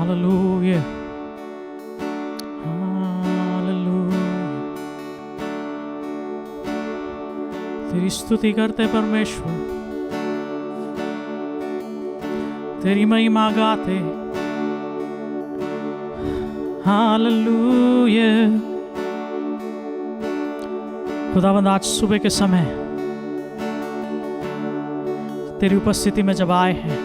Hallelujah, hallelujah. तेरी स्तुति करते परमेश्वर, तेरी महिमा गाते। हालेलुया। खुदावंद आज सुबह के समय तेरी उपस्थिति में जब आए हैं,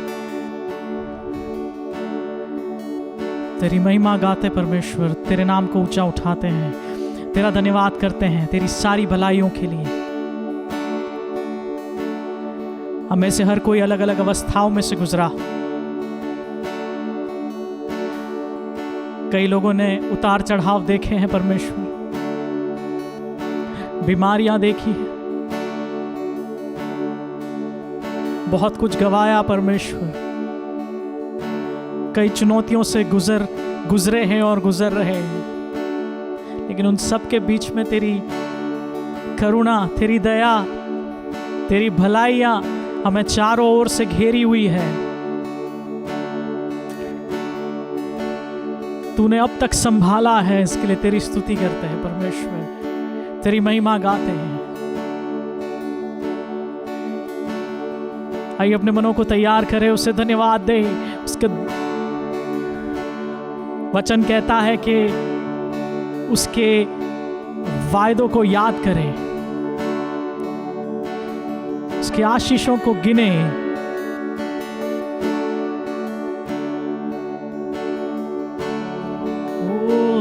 तेरी महिमा गाते परमेश्वर, तेरे नाम को ऊंचा उठाते हैं, तेरा धन्यवाद करते हैं तेरी सारी भलाइयों के लिए। हमें से हर कोई अलग अलग अवस्थाओं में से गुजरा। कई लोगों ने उतार चढ़ाव देखे हैं परमेश्वर, बीमारियां देखी है, बहुत कुछ गवाया परमेश्वर। कई चुनौतियों से गुजरे हैं और गुजर रहे हैं, लेकिन उन सब के बीच में तेरी करुणा, तेरी दया, तेरी भलाइयां हमें चारों ओर से घेरी हुई है। तूने अब तक संभाला है, इसके लिए तेरी स्तुति करते हैं परमेश्वर, तेरी महिमा गाते हैं। आइए अपने मनों को तैयार करें, उसे धन्यवाद दे। उसके वचन कहता है कि उसके वायदों को याद करें, उसके आशीषों को गिने। ओ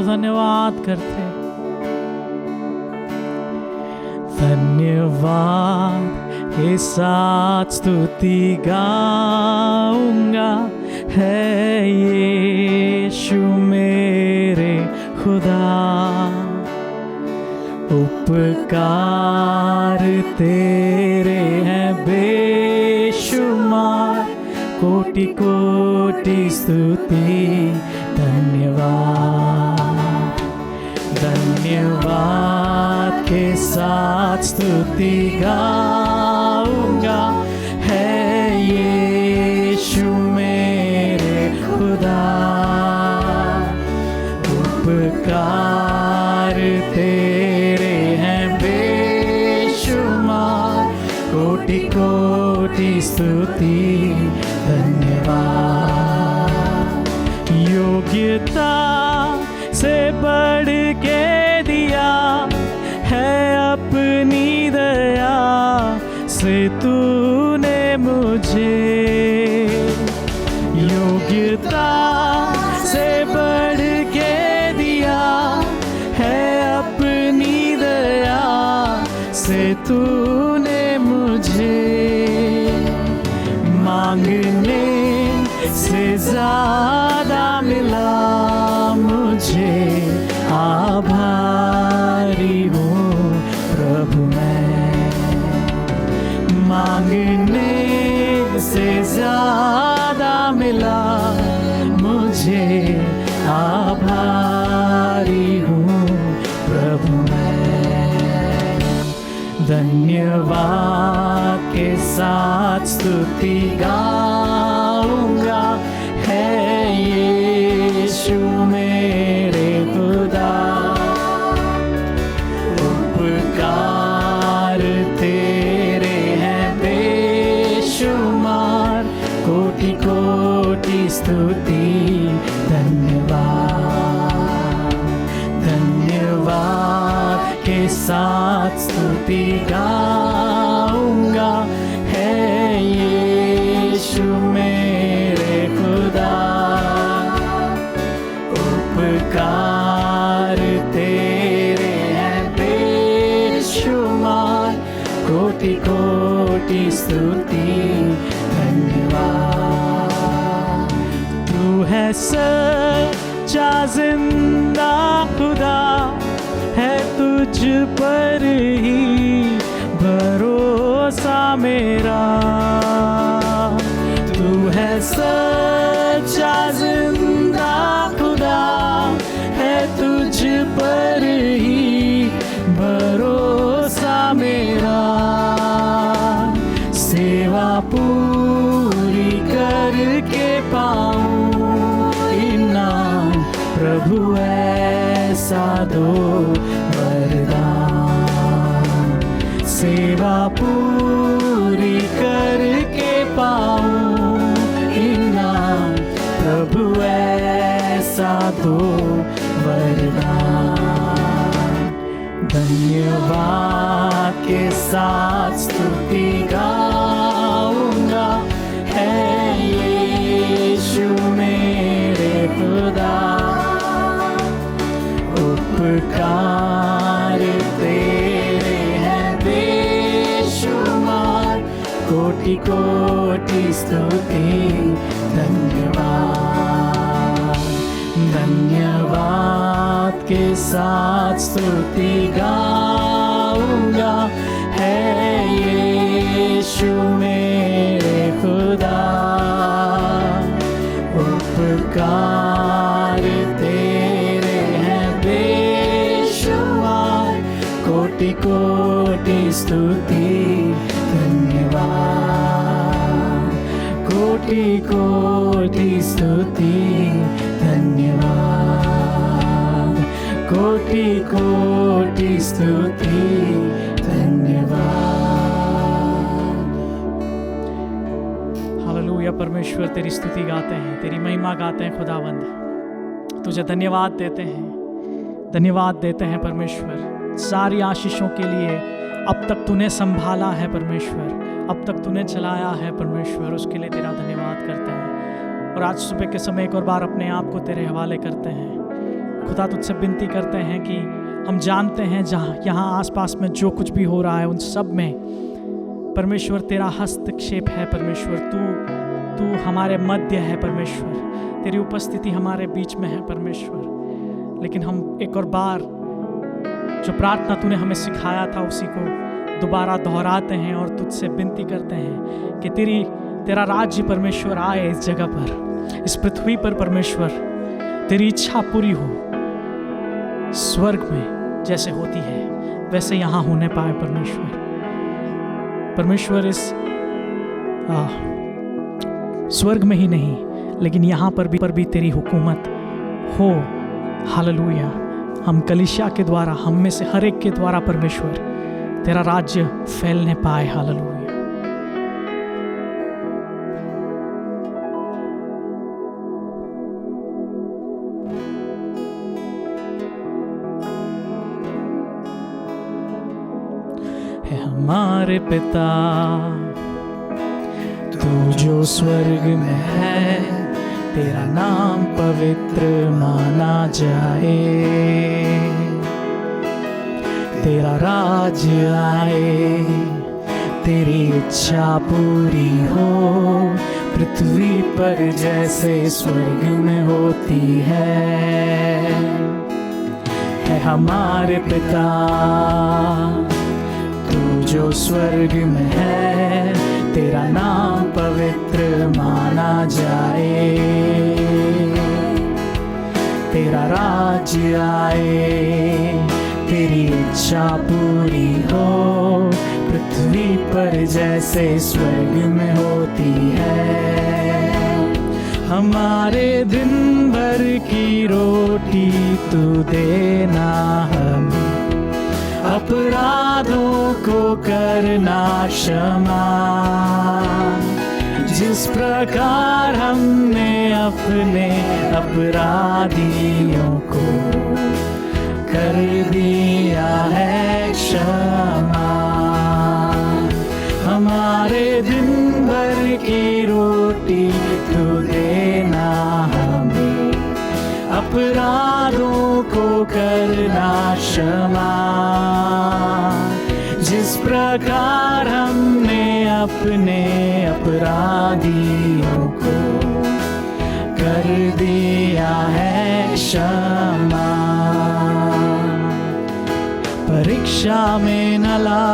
धन्यवाद करते, धन्यवाद के साथ स्तुति गाऊंगा, है यीशु मेरे खुदा। उपकार तेरे हैं बेशुमार, कोटि कोटि स्तुति धन्यवाद। धन्यवाद के साथ स्तुति गाऊंगा, है यीशु मेरे खुदा। उपकार तेरे हैं बेशुमार, कोटि कोटि स्तुति धन्यवाद। योग्यता से बढ़ के दिया है अपनी दया से तूने मुझे। योग्यता से बढ़ के दिया है अपनी दया से तूने मुझे। मांगने से ज्यादा मिला मुझे, आभारी हूँ प्रभु मैं। मांगने से ज्यादा मिला मुझे, आभारी हूँ प्रभु मैं। धन्यवाद के साथ स्तुति गाऊंगा, है यीशु मेरे खुदा। उपकार तेरे हैं बेशुमार, कोटि कोटि स्तुति धन्यवाद। धन्यवाद के साथ स्तुति गाऊंगा, है यीशु मेरे खुदा। उपकार तेरे हैं बेशुमार, कोटि कोटि स्तुति धन्यवाद। तू है सच्चा जिंदा खुदा, है तुझ पर ही भरोसा मेरा। तू है सच्चा जिंदा खुदा, है तुझ पर ही भरोसा मेरा। सेवा पूरी करके पाऊं इनाम ऐसा दो वरदान, सेवा पूरी करके पाऊं इनाम, प्रभु ऐसा दो वरदान। धन्यवाद के साथ स्तुति गाऊंगा, है यीशु मेरे खुदा, उपकार तेरे हैं बेशुमार, कोटि कोटि स्तुति धन्यवाद। धन्यवाद के साथ स्तुति गाऊंगा, है यीशु मेरे खुदा, उपकार तेरे हैं बेशुमार, कोटि कोटि स्तुति धन्यवाद, कोटि कोटि स्तुति धन्यवाद, कोटि कोटि स्तुति धन्यवाद। हालेलुया। परमेश्वर तेरी स्तुति गाते हैं, तेरी महिमा गाते हैं खुदावंद, तुझे धन्यवाद देते हैं, धन्यवाद देते हैं परमेश्वर सारी आशीषों के लिए। अब तक तूने संभाला है परमेश्वर, अब तक तूने चलाया है परमेश्वर, उसके लिए तेरा धन्यवाद करते हैं। और आज सुबह के समय एक और बार अपने आप को तेरे हवाले करते हैं खुदा, तुझसे विनती करते हैं कि हम जानते हैं जहाँ यहाँ आसपास में जो कुछ भी हो रहा है उन सब में परमेश्वर तेरा हस्तक्षेप है परमेश्वर, तू हमारे मध्य है परमेश्वर, तेरी उपस्थिति हमारे बीच में है परमेश्वर। लेकिन हम एक और बार जो प्रार्थना तूने हमें सिखाया था उसी को दोबारा दोहराते हैं और तुझसे विनती करते हैं कि तेरा राज्य परमेश्वर आए इस जगह पर, इस पृथ्वी पर परमेश्वर, तेरी इच्छा पूरी हो स्वर्ग में जैसे होती है वैसे यहाँ होने पाए परमेश्वर। परमेश्वर इस स्वर्ग में ही नहीं लेकिन यहाँ पर भी तेरी हुकूमत हो। हालेलुया। हम कलीसिया के द्वारा, हम में से हर एक के द्वारा परमेश्वर तेरा राज्य फैलने पाए। हालेलुया। है हमारे पिता तू जो स्वर्ग में है, तेरा नाम पवित्र माना जाए, तेरा राज्य आए, तेरी इच्छा पूरी हो पृथ्वी पर जैसे स्वर्ग में होती है हमारे पिता तू जो स्वर्ग में है, तेरा नाम पवित्र माना जाए, तेरा राज्य आए, तेरी इच्छा पूरी हो पृथ्वी पर जैसे स्वर्ग में होती है। हमारे दिन भर की रोटी तू देना हमें, अपराधों को करना क्षमा, जिस प्रकार हमने अपने अपराधियों को कर दिया है क्षमा। हमारे दिन भर की रोटी तू देना हमें, अपराधों को करना क्षमा, जिस प्रकार हमने अपने अपराधियों को कर दिया है क्षमा। परीक्षा में न ला,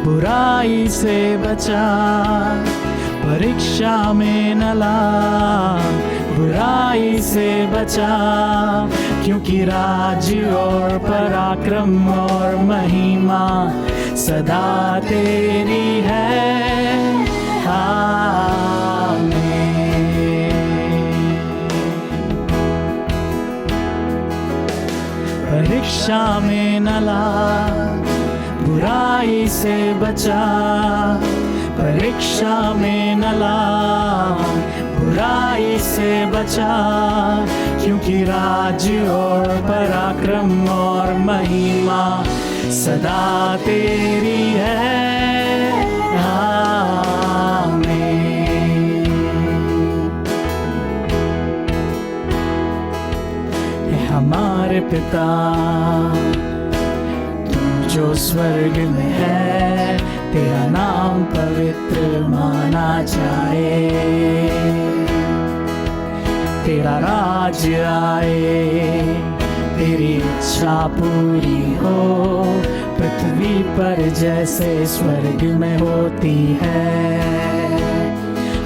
बुराई से बचा, परीक्षा में न ला, बुराई से बचा, क्योंकि राज्य और पराक्रम और महिमा सदा तेरी है। आमीन। परीक्षा में न ला, बुराई से बचा, परीक्षा में न ला, बुराई से बचा, क्योंकि राज्य और पराक्रम और महिमा सदा तेरी है। हमारे पिता तू जो स्वर्ग में है, तेरा नाम पवित्र माना जाए, तेरा राज्य आए, तेरी इच्छा पूरी हो, पृथ्वी पर जैसे स्वर्ग में होती है।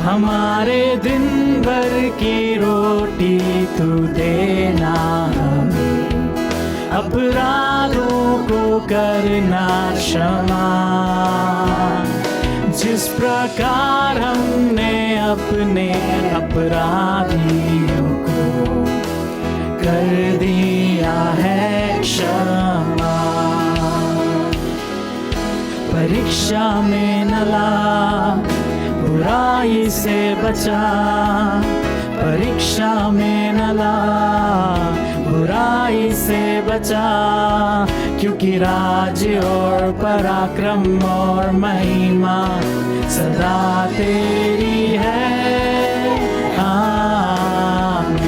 हमारे दिन भर की रोटी तू देना हमें, अपराधों को करना क्षमा, जिस प्रकार हमने अपने अपराधियों को कर दिया है क्षमा। परीक्षा में न ला, बुराई से बचा, परीक्षा में न ला, बुराई से बचा, क्योंकि राज्य और पराक्रम और महिमा सदा तेरी है। आमीन।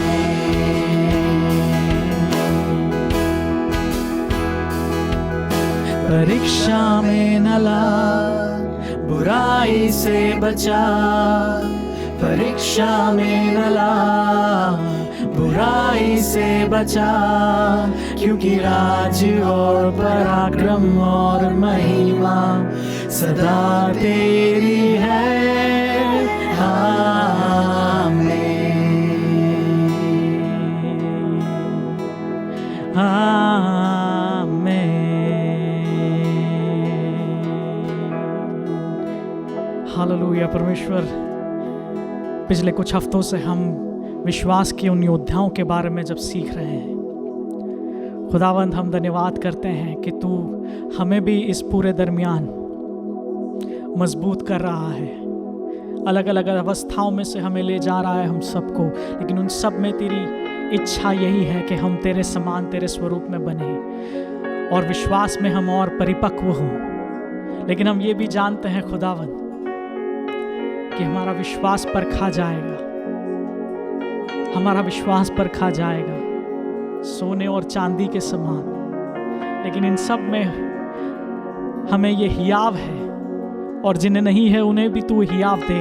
परीक्षा में न ला, बुराई से बचा, परीक्षा में न ला, बुराई से बचा, क्योंकि राज्य और पराक्रम और महिमा सदा तेरी है। आमीन। हालेलुया। परमेश्वर, पिछले कुछ हफ्तों से हम विश्वास के उन योद्धाओं के बारे में जब सीख रहे हैं, खुदावंद हम धन्यवाद करते हैं कि तू हमें भी इस पूरे दरमियान मजबूत कर रहा है। अलग अलग अवस्थाओं में से हमें ले जा रहा है हम सबको, लेकिन उन सब में तेरी इच्छा यही है कि हम तेरे समान, तेरे स्वरूप में बने और विश्वास में हम और परिपक्व हों। लेकिन हम ये भी जानते हैं खुदावंद कि हमारा विश्वास परखा जाएगा, हमारा विश्वास परखा जाएगा सोने और चांदी के समान। लेकिन इन सब में हमें ये हियाव है, और जिन्हें नहीं है उन्हें भी तू हियाव दे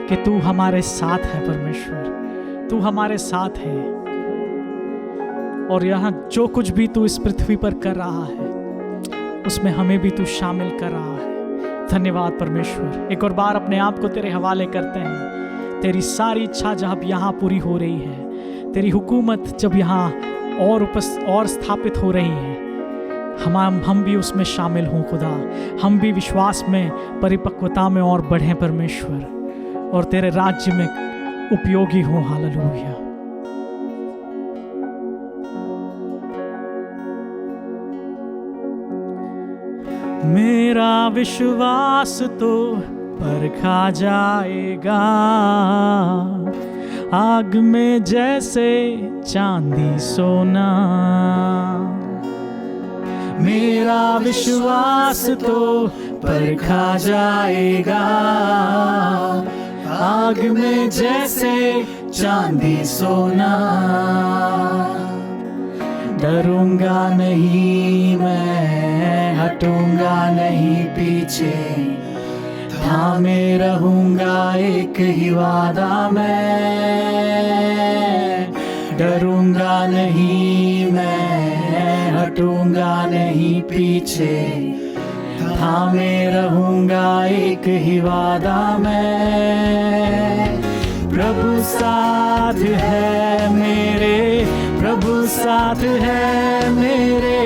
कि तू हमारे साथ है। परमेश्वर, तू हमारे साथ है, और यहाँ जो कुछ भी तू इस पृथ्वी पर कर रहा है उसमें हमें भी तू शामिल कर रहा है। धन्यवाद परमेश्वर। एक और बार अपने आप को तेरे हवाले करते हैं। तेरी सारी इच्छा जब यहाँ पूरी हो रही है, तेरी हुकूमत जब यहाँ और स्थापित हो रही है, हम भी उसमें शामिल हों खुदा। हम भी विश्वास में, परिपक्वता में और बढ़ें परमेश्वर, और तेरे राज्य में उपयोगी हों। हालेलुया। मेरा विश्वास तो परखा जाएगा, आग में जैसे चांदी सोना। मेरा विश्वास तो परखा जाएगा, आग में जैसे चांदी सोना। डरूंगा नहीं मैं, हटूंगा नहीं पीछे, थामे रहूंगा एक ही वादा मैं। डरूंगा नहीं मैं, हटूंगा नहीं पीछे, थामे रहूंगा एक ही वादा मैं। प्रभु साथ है मेरे, प्रभु साथ है मेरे,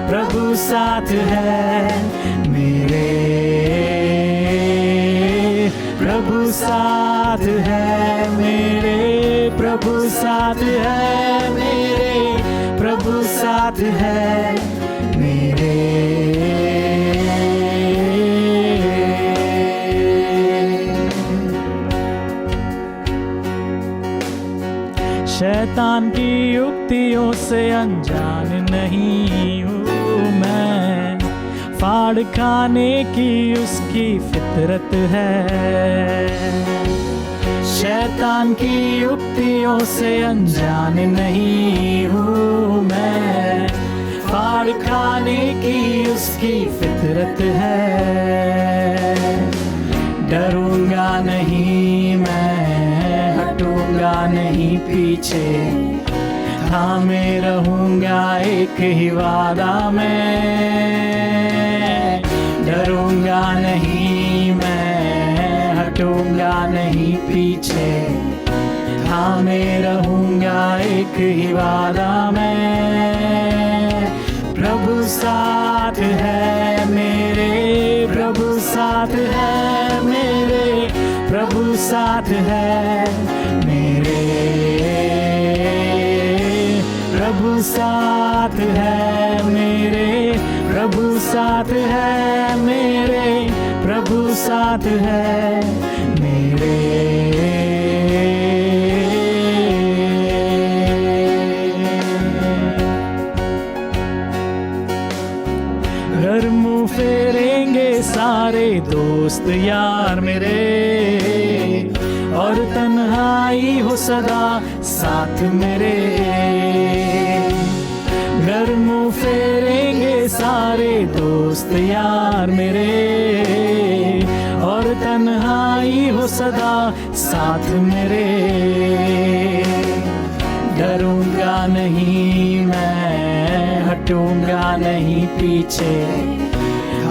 प्रभु साथ है मेरे। प्रभु साथ है मेरे, प्रभु साथ है मेरे, प्रभु साथ है शैतान की युक्तियों से अनजान नहीं हूँ मैं, फाड़ खाने की उसकी फितरत है। शैतान की युक्तियों से अनजान नहीं हूँ मैं, फाड़ खाने की उसकी फितरत है। डरूंगा नहीं मैं, हटूंगा नहीं पीछे, थामे रहूंगा एक ही वादा में। डरूंगा नहीं मैं, हटूंगा नहीं पीछे, थामे रहूंगा एक ही वादा में। प्रभु साथ है मेरे, प्रभु साथ है मेरे, प्रभु साथ है मेरे, प्रभु साथ है मेरे, प्रभु साथ है मेरे, प्रभु साथ है मेरे। घर मुँह फेरेंगे सारे दोस्त यार मेरे, और तन्हाई हो सदा साथ मेरे। घर मुँह फेरेंगे सारे दोस्त यार मेरे, और तन्हाई हो सदा साथ मेरे। डरूंगा नहीं मैं, हटूंगा नहीं पीछे,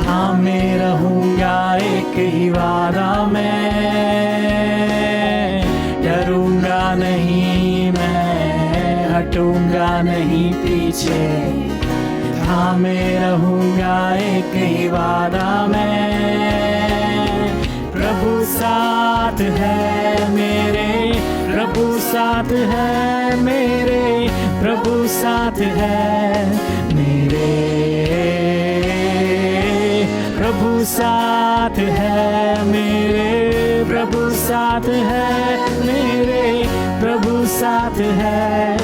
थामे रहूंगा एक ही वादा में। डरूंगा नहीं मैं, हटूंगा नहीं पीछे, थामे रहूंगा एक ही वादा में। प्रभु साथ है मेरे, प्रभु साथ है मेरे, प्रभु साथ है मेरे, प्रभु साथ है मेरे, प्रभु साथ है मेरे, प्रभु साथ है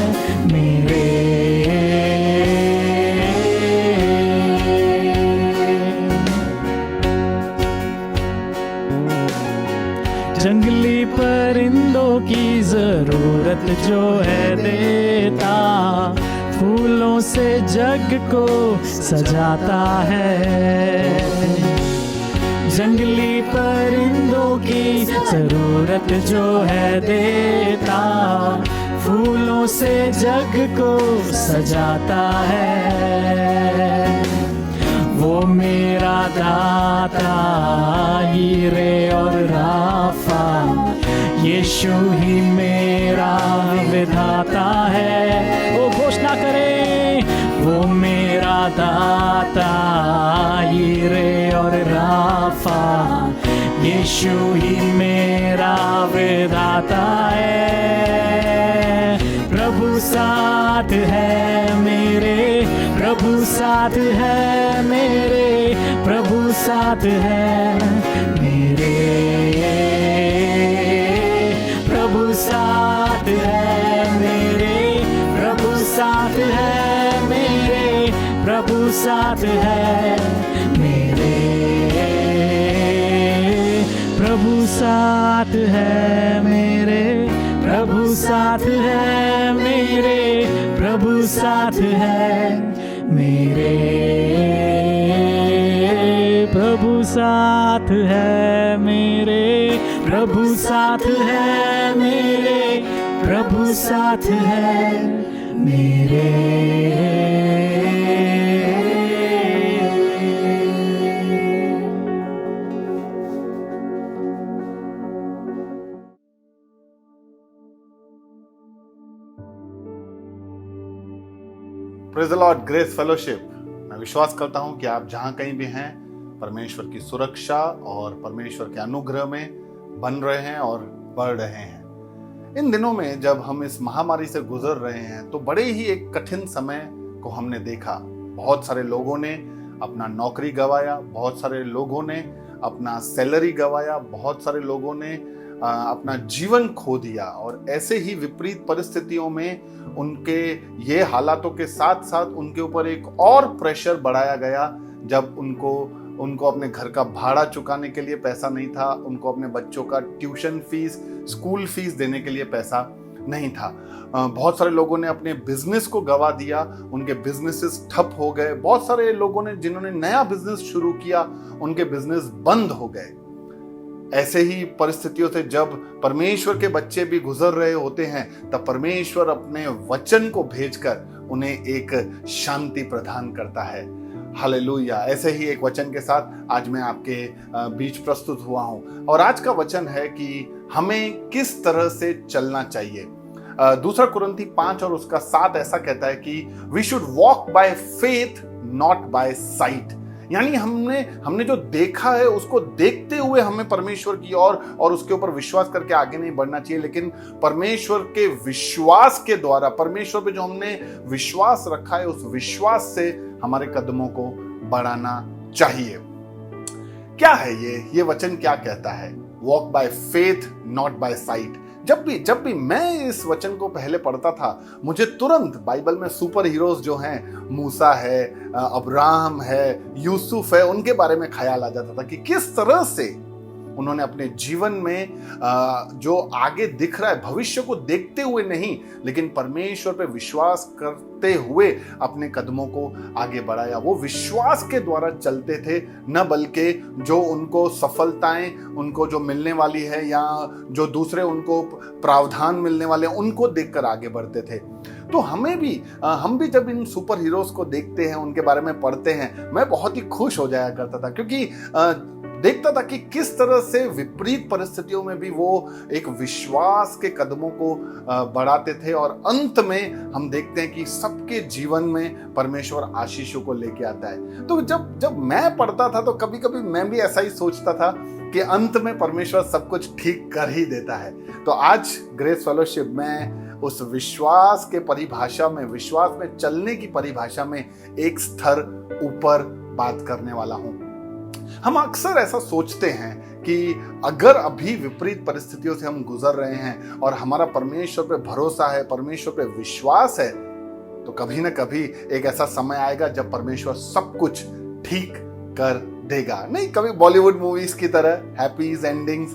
मेरे। जंगली परिंदों की जरूरत जो है देता, फूलों से जग को सजाता है। जंगली परिंदों की जरूरत जो है देता, फूलों से जग को सजाता है। वो मेरा दाता हीरे और राफा, यीशु ही मेरा विधाता है। वो घोषणा करें, वो मेरा दाता हीरे और राफा, यीशु ही मेरा विधाता है। प्रभु साथ है मेरे, प्रभु साथ है मेरे, प्रभु साथ है मेरे, प्रभु साथ है मेरे, प्रभु साथ है मेरे, प्रभु साथ है मेरे, प्रभु साथ है मेरे, प्रभु साथ है मेरे, प्रभु साथ है मेरे, प्रभु साथ है मेरे, प्रभु साथ है मेरे, प्रभु साथ है मेरे। Praise the Lord grace fellowship. मैं विश्वास करता हूं कि आप जहां कहीं भी हैं, परमेश्वर की सुरक्षा और परमेश्वर के अनुग्रह में बन रहे हैं और बढ़ रहे हैं। इन दिनों में जब हम इस महामारी से गुजर रहे हैं तो बड़े ही एक कठिन समय को हमने देखा। बहुत सारे लोगों ने अपना नौकरी गंवाया, बहुत सारे लोगों ने अपना सैलरी गंवाया, बहुत सारे लोगों ने अपना जीवन खो दिया। और ऐसे ही विपरीत परिस्थितियों में उनके ये हालातों के साथ साथ उनके ऊपर एक और प्रेशर बढ़ाया गया, जब उनको अपने घर का भाड़ा चुकाने के लिए पैसा नहीं था, उनको अपने बच्चों का ट्यूशन फीस, स्कूल फीस देने के लिए पैसा नहीं था। बहुत सारे लोगों ने अपने बिजनेस को गवा दिया, उनके बिजनेसेस ठप हो गए। बहुत सारे लोगों ने जिन्होंने नया बिजनेस शुरू किया, उनके बिजनेस बंद हो गए। ऐसे ही परिस्थितियों से जब परमेश्वर के बच्चे भी गुजर रहे होते हैं, तब परमेश्वर अपने वचन को भेजकर उन्हें एक शांति प्रदान करता है। हालेलुया। ऐसे ही एक वचन के साथ आज मैं आपके बीच प्रस्तुत हुआ हूं, और आज का वचन है कि हमें किस तरह से चलना चाहिए। दूसरा कुरिन्थी 5 और उसका 7 ऐसा कहता है कि we should walk by faith not by sight. यानी हमने जो देखा है उसको देखते हुए हमें परमेश्वर की और उसके ऊपर विश्वास करके आगे नहीं बढ़ना चाहिए, लेकिन परमेश्वर के विश्वास के द्वारा, परमेश्वर पे जो हमने विश्वास रखा है, उस विश्वास से हमारे कदमों को बढ़ाना चाहिए। क्या है ये वचन क्या कहता है? Walk by faith not by sight. जब भी मैं इस वचन को पहले पढ़ता था, मुझे तुरंत बाइबल में सुपर हीरोज जो हैं, मूसा है, अब्राहम है, यूसुफ है, उनके बारे में ख्याल आ जाता था कि किस तरह से उन्होंने अपने जीवन में जो आगे दिख रहा है, भविष्य को देखते हुए नहीं, लेकिन परमेश्वर पे विश्वास करते हुए अपने कदमों को आगे बढ़ाया। वो विश्वास के द्वारा चलते थे, न बल्कि जो उनको सफलताएं उनको जो मिलने वाली है या जो दूसरे उनको प्रावधान मिलने वाले हैं, उनको देखकर आगे बढ़ते थे। तो हम भी जब इन सुपर हीरोज को देखते हैं, उनके बारे में पढ़ते हैं, मैं बहुत ही खुश हो जाया करता था, क्योंकि देखता था कि किस तरह से विपरीत परिस्थितियों में भी वो एक विश्वास के कदमों को बढ़ाते थे, और अंत में हम देखते हैं कि सबके जीवन में परमेश्वर आशीषों को लेके आता है। तो जब मैं पढ़ता था, तो कभी कभी मैं भी ऐसा ही सोचता था कि अंत में परमेश्वर सब कुछ ठीक कर ही देता है। तो आज ग्रेस फेलोशिप में उस विश्वास के परिभाषा में, विश्वास में चलने की परिभाषा में एक स्तर ऊपर बात करने वाला हूं। हम अक्सर ऐसा सोचते हैं कि अगर अभी विपरीत परिस्थितियों से हम गुजर रहे हैं और हमारा परमेश्वर पे भरोसा है, परमेश्वर पे विश्वास है, तो कभी ना कभी एक ऐसा समय आएगा जब परमेश्वर सब कुछ ठीक कर देगा। नहीं, कभी बॉलीवुड मूवीज की तरह हैप्पी एंडिंग्स,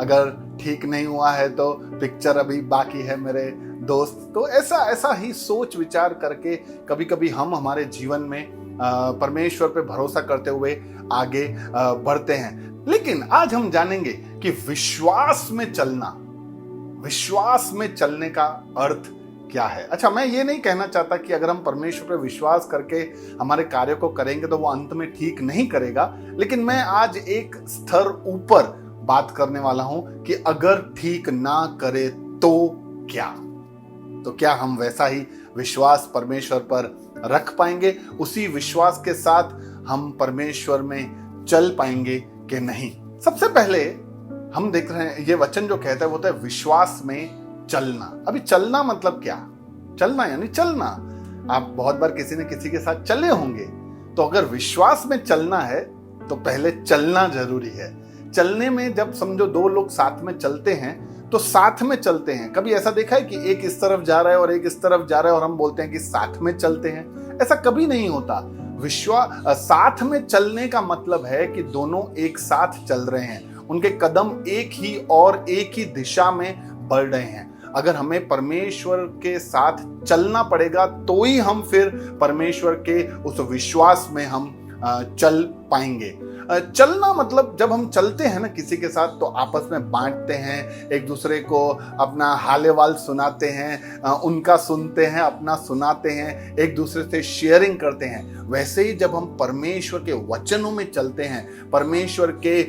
अगर ठीक नहीं हुआ है तो पिक्चर अभी बाकी है मेरे दोस्त। तो ऐसा ही सोच विचार करके कभी कभी हम हमारे जीवन में परमेश्वर पे भरोसा करते हुए आगे बढ़ते हैं। लेकिन आज हम जानेंगे कि विश्वास में चलने का अर्थ क्या है। अच्छा, मैं ये नहीं कहना चाहता कि अगर हम परमेश्वर पे विश्वास करके हमारे कार्य को करेंगे तो वो अंत में ठीक नहीं करेगा, लेकिन मैं आज एक स्तर ऊपर बात करने वाला हूं कि अगर ठीक ना करे तो क्या हम वैसा ही विश्वास परमेश्वर पर रख पाएंगे? उसी विश्वास के साथ हम परमेश्वर में चल पाएंगे कि नहीं? सबसे पहले हम देख रहे हैं, ये वचन जो कहता है वो है विश्वास में चलना। अभी चलना मतलब क्या? चलना यानी चलना। आप बहुत बार किसी न किसी के साथ चले होंगे, तो अगर विश्वास में चलना है तो पहले चलना जरूरी है। चलने में जब समझो दो लोग साथ में चलते हैं तो साथ में चलते हैं। कभी ऐसा देखा है कि एक इस तरफ जा रहा है और एक इस तरफ जा रहा है और हम बोलते हैं कि साथ में चलते हैं? ऐसा कभी नहीं होता। साथ में चलने का मतलब है कि दोनों एक साथ चल रहे हैं, उनके कदम एक ही दिशा में बढ़ रहे हैं। अगर हमें परमेश्वर के साथ चलना पड़ेगा तो ही हम फिर परमेश्वर के उस विश्वास में हम चल पाएंगे। चलना मतलब जब हम चलते हैं ना किसी के साथ, तो आपस में बांटते हैं, एक दूसरे को अपना हालेवाल सुनाते हैं, उनका सुनते हैं, अपना सुनाते हैं, एक दूसरे से शेयरिंग करते हैं। वैसे ही जब हम परमेश्वर के वचनों में चलते हैं, परमेश्वर के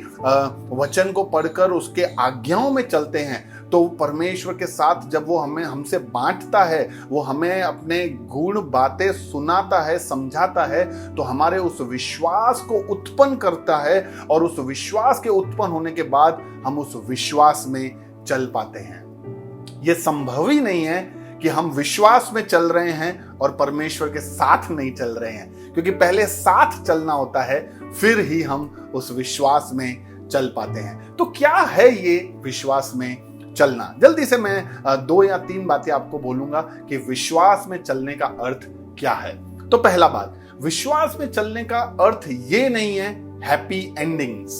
वचन को पढ़कर उसके आज्ञाओं में चलते हैं, तो परमेश्वर के साथ जब वो हमसे बांटता है, वो हमें अपने गुण बातें सुनाता है, समझाता है, तो हमारे उस विश्वास को उत्पन्न करता है, और उस विश्वास के उत्पन्न होने के बाद हम उस विश्वास में चल पाते हैं। ये संभव ही नहीं है कि हम विश्वास में चल रहे हैं और परमेश्वर के साथ नहीं चल रहे हैं, क्योंकि पहले साथ चलना होता है, फिर ही हम उस विश्वास में चल पाते हैं। तो क्या है ये विश्वास में चलना? जल्दी से मैं 2 या 3 बातें आपको बोलूंगा कि विश्वास में चलने का अर्थ क्या है। तो पहला बात, विश्वास में चलने का अर्थ ये नहीं है हैप्पी एंडिंग्स।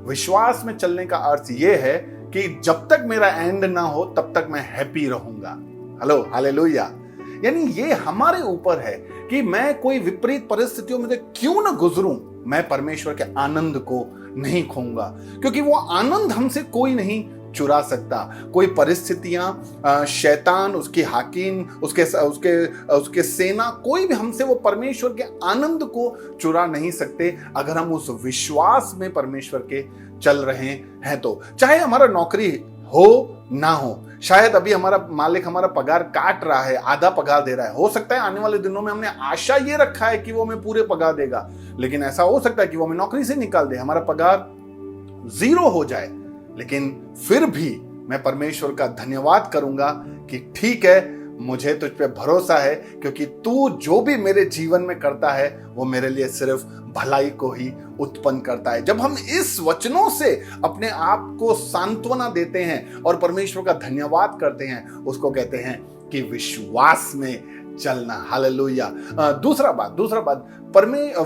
विश्वास में चलने का अर्थ ये है कि जब तक मेरा एंड ना हो तब तक मैं हैप्पी रहूंगा। Hello, hallelujah. यानी ये हमारे ऊपर है कि मैं कोई विपरीत परिस्थितियों में क्यों ना गुजरूं, मैं परमेश्वर के आनंद को नहीं खोऊंगा, क्योंकि वो आनंद हमसे कोई नहीं चुरा सकता। कोई परिस्थितियां, शैतान, उसकी हाकिम, उसके सेना, कोई भी हमसे वो परमेश्वर के आनंद को चुरा नहीं सकते अगर हम उस विश्वास में परमेश्वर के चल रहे हैं। तो चाहे हमारा नौकरी हो ना हो, शायद अभी हमारा मालिक हमारा पगार काट रहा है, आधा पगार दे रहा है, हो सकता है आने वाले दिनों में हमने आशा ये रखा है कि वो हमें पूरे पगार देगा, लेकिन ऐसा हो सकता है कि वो हमें नौकरी से निकाल दे, हमारा पगार 0 हो जाए। लेकिन फिर भी मैं परमेश्वर का धन्यवाद करूंगा कि ठीक है, मुझे तुझ पे भरोसा है, क्योंकि तू जो भी मेरे जीवन में करता है वो मेरे लिए सिर्फ भलाई को ही उत्पन्न करता है। जब हम इस वचनों से अपने आप को सांत्वना देते हैं और परमेश्वर का धन्यवाद करते हैं, उसको कहते हैं कि विश्वास में चलना। हालेलुया। दूसरा बात,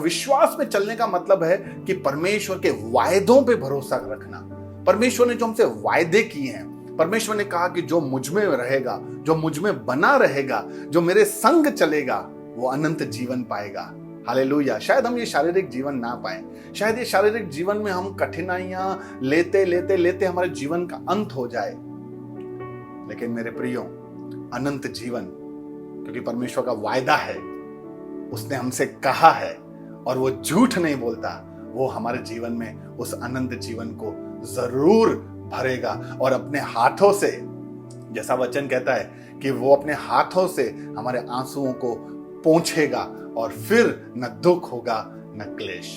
विश्वास में चलने का मतलब है कि परमेश्वर के वायदों पे भरोसा रखना। परमेश्वर ने जो हमसे वायदे किए हैं, परमेश्वर ने कहा कि जो मुझ में रहेगा, जो मुझ में बना रहेगा, जो मेरे संग चलेगा, वो अनंत जीवन पाएगा। हालेलुया। शायद हम ये शारीरिक जीवन ना पाए, शायद ये शारीरिक जीवन में हम कठिनाइयां लेते लेते लेते हमारे जीवन का अंत हो जाए, लेकिन मेरे प्रियो, अनंत जीवन, क्योंकि परमेश्वर का वायदा है, उसने हमसे कहा है और वो झूठ नहीं बोलता, वो हमारे जीवन में उस अनंत जीवन को जरूर भरेगा और अपने हाथों से, जैसा वचन कहता है कि वो अपने हाथों से हमारे आंसुओं को पोंछेगा और फिर न दुख होगा न क्लेश।